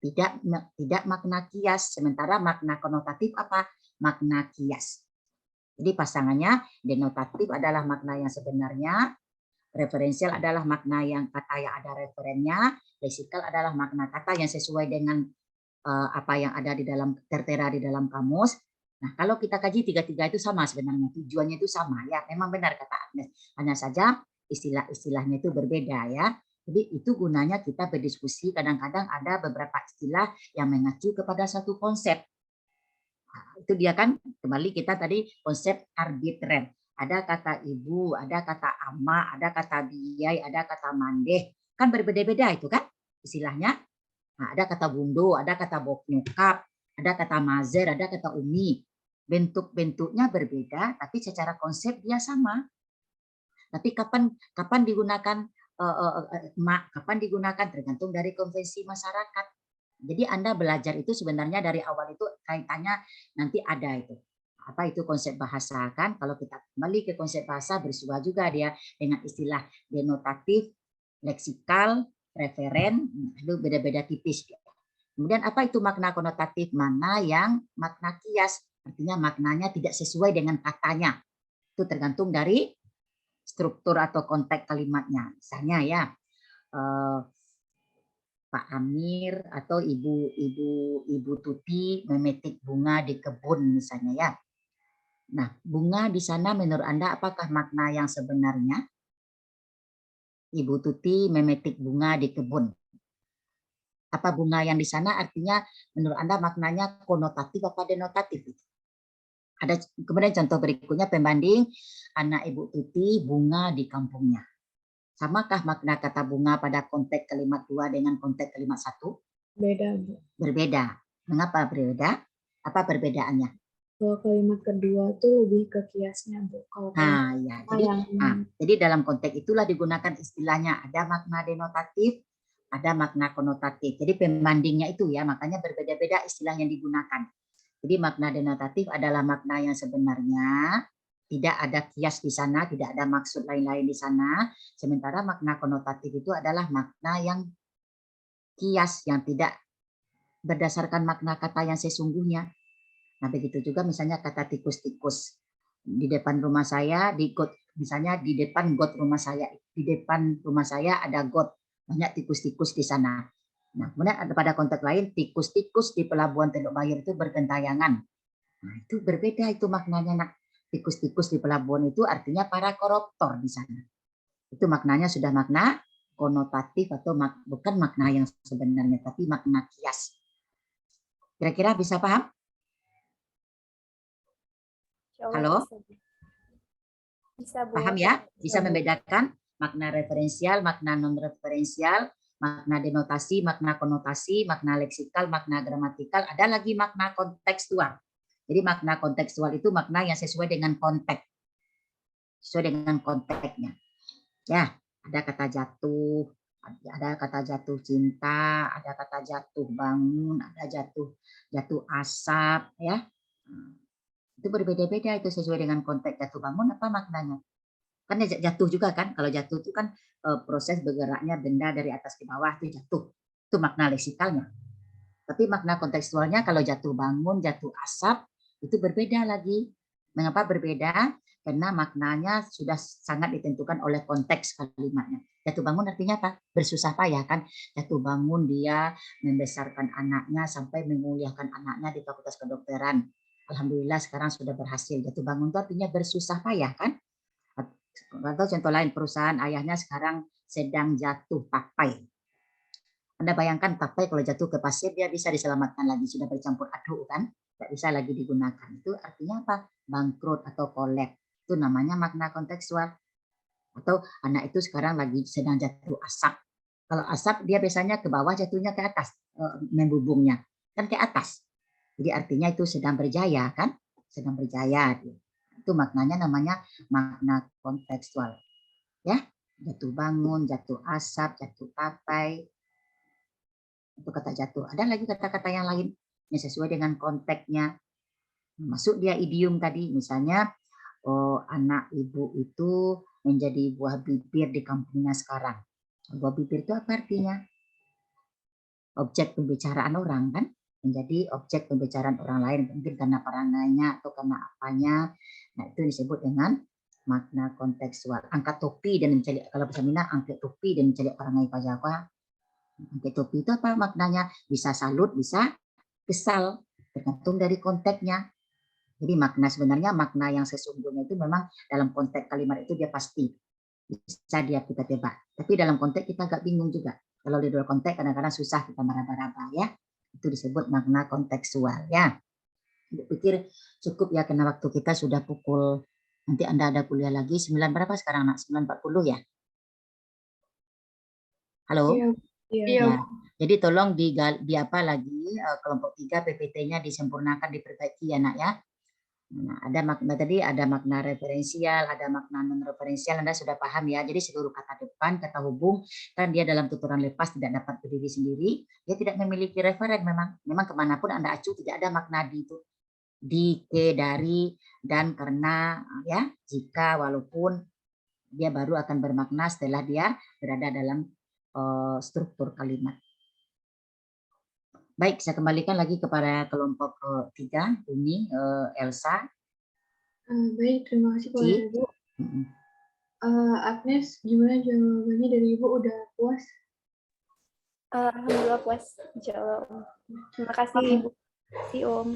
tidak makna kias. Sementara makna konotatif apa? Makna kias. Jadi pasangannya denotatif adalah makna yang sebenarnya, referensial adalah makna yang kata yang ada referennya, leksikal adalah makna kata yang sesuai dengan apa yang ada di dalam tertera di dalam kamus. Nah, kalau kita kaji tiga-tiga itu sama sebenarnya, tujuannya itu sama ya. Memang benar kata Agnes. Hanya saja istilah-istilahnya itu berbeda ya. Jadi itu gunanya kita berdiskusi. Kadang-kadang ada beberapa istilah yang mengacu kepada satu konsep. Nah, itu dia kan kembali kita tadi konsep arbitrer. Ada kata ibu, ada kata ama, ada kata biai, ada kata mandeh. Kan berbeda-beda itu kan istilahnya. Nah, ada kata bundo, ada kata boknyokap, ada kata mazer, ada kata umi. Bentuk-bentuknya berbeda, tapi secara konsep dia sama. Tapi kapan digunakan kapan digunakan tergantung dari konvensi masyarakat. Jadi Anda belajar itu sebenarnya dari awal itu kaitannya nanti ada itu. Apa itu konsep bahasa kan? Kalau kita kembali ke konsep bahasa bersua juga dia dengan istilah denotatif, leksikal, referen, itu beda-beda tipis. Kemudian apa itu makna konotatif? Mana yang makna kias? Artinya maknanya tidak sesuai dengan katanya. Itu tergantung dari struktur atau konteks kalimatnya. Misalnya ya, Pak Amir atau Ibu Tuti memetik bunga di kebun misalnya ya. Nah, bunga di sana menurut Anda apakah makna yang sebenarnya? Ibu Tuti memetik bunga di kebun. Apa bunga yang di sana artinya menurut Anda maknanya konotatif apa denotatif? Ada kemudian contoh berikutnya pembanding anak Ibu Tuti bunga di kampungnya. Samakah makna kata bunga pada konteks kalimat 2 dengan konteks kalimat 1? Beda, Bu. Berbeda. Mengapa berbeda? Apa perbedaannya? Kalau kalimat kedua itu lebih ke kiasnya, Bu. Kalau ya. Jadi dalam konteks itulah digunakan istilahnya ada makna denotatif, ada makna konotatif. Jadi pembandingnya itu ya, makanya berbeda-beda istilah yang digunakan. Jadi makna denotatif adalah makna yang sebenarnya, tidak ada kias di sana, tidak ada maksud lain-lain di sana. Sementara makna konotatif itu adalah makna yang kias, yang tidak berdasarkan makna kata yang sesungguhnya. Nah, begitu juga misalnya kata tikus-tikus. Di depan rumah saya, misalnya di depan got rumah saya, di depan rumah saya ada got, banyak tikus-tikus di sana. Nah, kemudian ada pada konteks lain, tikus-tikus di pelabuhan Teluk Bayur itu bergentayangan. Nah, itu berbeda itu maknanya. Nah, tikus-tikus di pelabuhan itu artinya para koruptor di sana. Itu maknanya sudah makna konotatif atau bukan makna yang sebenarnya, tapi makna kias. Kira-kira bisa paham? Halo? Bisa, Bu. Paham ya? Bisa membedakan makna referensial, makna non-referensial, makna denotasi, makna konotasi, makna leksikal, makna gramatikal, ada lagi makna kontekstual. Jadi makna kontekstual itu makna yang sesuai dengan konteks. Sesuai dengan konteksnya. Ya, ada kata jatuh, ada kata jatuh cinta, ada kata jatuh bangun, ada jatuh asap ya. Itu berbeda-beda itu sesuai dengan konteks. Jatuh bangun apa maknanya? Kan jatuh juga kan, kalau jatuh itu kan proses bergeraknya benda dari atas ke bawah itu jatuh, itu makna leksikalnya. Tapi makna kontekstualnya kalau jatuh bangun, jatuh asap itu berbeda lagi. Mengapa berbeda? Karena maknanya sudah sangat ditentukan oleh konteks kalimatnya. Jatuh bangun artinya apa? Bersusah payah kan? Jatuh bangun dia membesarkan anaknya sampai menguliahkan anaknya di Fakultas Kedokteran. Alhamdulillah sekarang sudah berhasil. Jatuh bangun itu artinya bersusah payah kan? Atau contoh lain, perusahaan ayahnya sekarang sedang jatuh papai. Anda bayangkan papai kalau jatuh ke pasir dia bisa diselamatkan lagi, sudah bercampur aduk kan, tidak bisa lagi digunakan. Itu artinya apa? Bangkrut atau kolek. Itu namanya makna kontekstual. Atau anak itu sekarang lagi sedang jatuh asap. Kalau asap dia biasanya ke bawah, jatuhnya ke atas, membubungnya kan ke atas. Jadi artinya itu sedang berjaya kan, sedang berjaya. Itu maknanya namanya makna kontekstual. Ya, jatuh bangun, jatuh asap, jatuh papai. Itu kata jatuh. Ada lagi kata-kata yang lain yang sesuai dengan konteksnya. Masuk dia idiom tadi, misalnya anak ibu itu menjadi buah bibir di kampungnya sekarang. Buah bibir itu apa artinya? Objek pembicaraan orang kan, menjadi objek pembicaraan orang lain, mungkin karena perangainya atau karena apanya. Nah itu disebut dengan makna kontekstual. Angkat topi dan mencari, kalau bahasa Minang angkat topi dan mencari perangai pajaka. Angkat topi itu apa maknanya? Bisa salut, bisa kesal, tergantung dari konteksnya. Jadi makna sebenarnya makna yang sesungguhnya itu memang dalam konteks kalimat itu dia pasti bisa dia kita tebak. Tapi dalam konteks kita agak bingung juga. Kalau di luar konteks kadang-kadang susah kita meraba-raba ya. Itu disebut makna kontekstual ya. Saya pikir cukup ya karena waktu kita sudah pukul, nanti Anda ada kuliah lagi 9 berapa sekarang nak? 9.40 ya? Halo? Iya. Ya. Jadi tolong di apa lagi kelompok 3 PPT-nya disempurnakan, diperbaiki ya nak ya. Nah, ada makna tadi, ada makna referensial, ada makna non referensial, Anda sudah paham ya. Jadi seluruh kata depan, kata hubung, kan dia dalam tuturan lepas tidak dapat berdiri sendiri, dia tidak memiliki referen memang kemanapun Anda acu tidak ada makna di itu. Di, ke, dari, dan karena ya, jika, walaupun dia baru akan bermakna setelah dia berada dalam struktur kalimat. Baik, saya kembalikan lagi kepada kelompok 3, Umi, Elsa. Baik, terima kasih kepada Ibu. Agnes, gimana jawabannya dari Ibu? Udah puas? Alhamdulillah puas, insya Allah. Terima kasih Ibu. Terima kasih Om.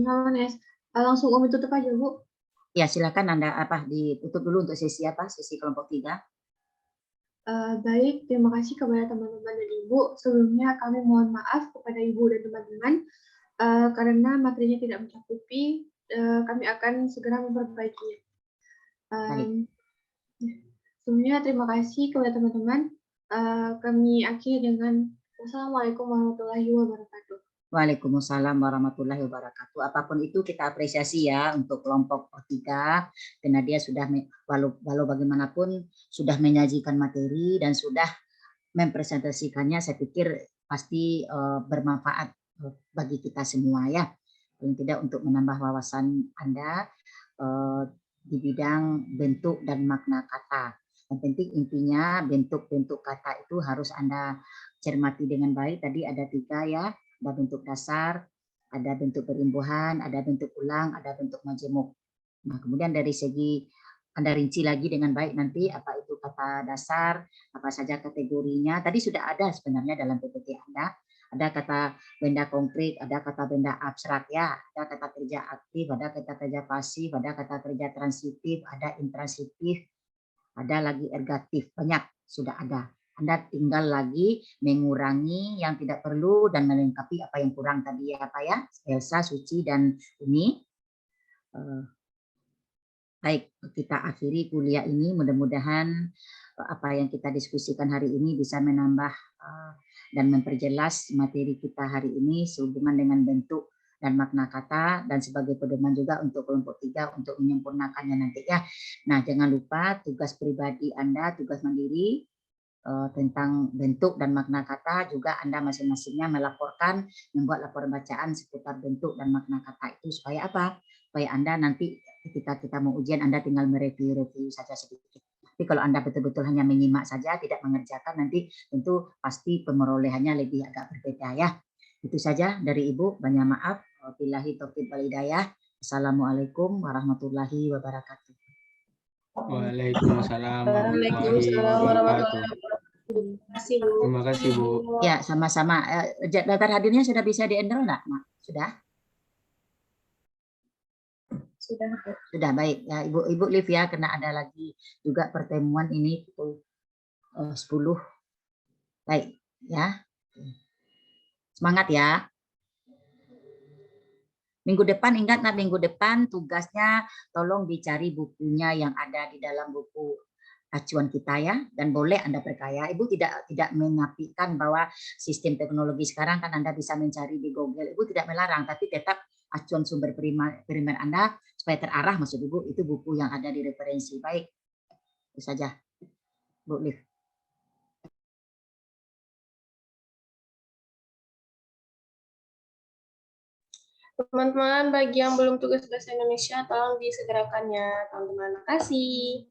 Agnes, langsung Om tutup aja Bu. Ya silakan Anda ditutup dulu untuk sesi sesi kelompok 3. Baik, terima kasih kepada teman-teman dan Ibu. Sebelumnya kami mohon maaf kepada Ibu dan teman-teman karena materinya tidak mencakupi. Kami akan segera memperbaikinya. Sebelumnya terima kasih kepada teman-teman. Kami akhiri dengan wassalamualaikum warahmatullahi wabarakatuh. Waalaikumsalam warahmatullahi wabarakatuh. Apapun itu kita apresiasi ya untuk kelompok 3 karena dia sudah walau bagaimanapun sudah menyajikan materi dan sudah mempresentasikannya, saya pikir pasti bermanfaat bagi kita semua ya. Paling tidak untuk menambah wawasan Anda di bidang bentuk dan makna kata. Yang penting intinya bentuk-bentuk kata itu harus Anda cermati dengan baik. Tadi ada 3 ya. Ada bentuk dasar, ada bentuk perimbuhan, ada bentuk ulang, ada bentuk majemuk. Nah, kemudian dari segi Anda rinci lagi dengan baik nanti apa itu kata dasar, apa saja kategorinya. Tadi sudah ada sebenarnya dalam PPT Anda. Ada kata benda konkret, ada kata benda abstrak ya, ada kata kerja aktif, ada kata kerja pasif, ada kata kerja transitif, ada intransitif, ada lagi ergatif, banyak sudah ada. Anda tinggal lagi mengurangi yang tidak perlu dan melengkapi apa yang kurang tadi ya Pak ya, Elsa, Suci, dan Umi. Baik, kita akhiri kuliah ini. Mudah-mudahan apa yang kita diskusikan hari ini bisa menambah dan memperjelas materi kita hari ini sehubungan dengan bentuk dan makna kata dan sebagai pedoman juga untuk kelompok 3 untuk menyempurnakannya nanti ya. Nah, jangan lupa tugas pribadi Anda, tugas mandiri tentang bentuk dan makna kata juga Anda masing-masingnya melaporkan, membuat laporan bacaan seputar bentuk dan makna kata itu supaya apa? Supaya Anda nanti ketika kita mau ujian Anda tinggal mereview saja sedikit. Tapi kalau Anda betul-betul hanya menyimak saja, tidak mengerjakan, nanti tentu pasti pemerolehannya lebih agak berbeda ya. Itu saja dari Ibu, banyak maaf. Billahi taufiq wal hidayah. Assalamualaikum warahmatullahi wabarakatuh. Waalaikumsalam warahmatullahi wabarakatuh. Terima kasih, Bu. Ya, sama-sama. Daftar hadirnya sudah bisa di-enroll enggak, Mak? Sudah? Sudah, baik. Ya, Ibu Liv ya, karena ada lagi juga pertemuan ini pukul 10. Baik, ya. Semangat ya. Minggu depan, ingat minggu depan tugasnya tolong dicari bukunya yang ada di dalam buku acuan kita ya, dan boleh Anda perkaya. Ibu tidak menafikan bahwa sistem teknologi sekarang kan Anda bisa mencari di Google. Ibu tidak melarang, tapi tetap acuan sumber primer Anda supaya terarah, maksud Ibu itu buku yang ada di referensi. Baik, itu saja, Bu Liv. Teman-teman, bagi yang belum tugas bahasa Indonesia, tolong disegerakannya, teman-teman. Terima kasih.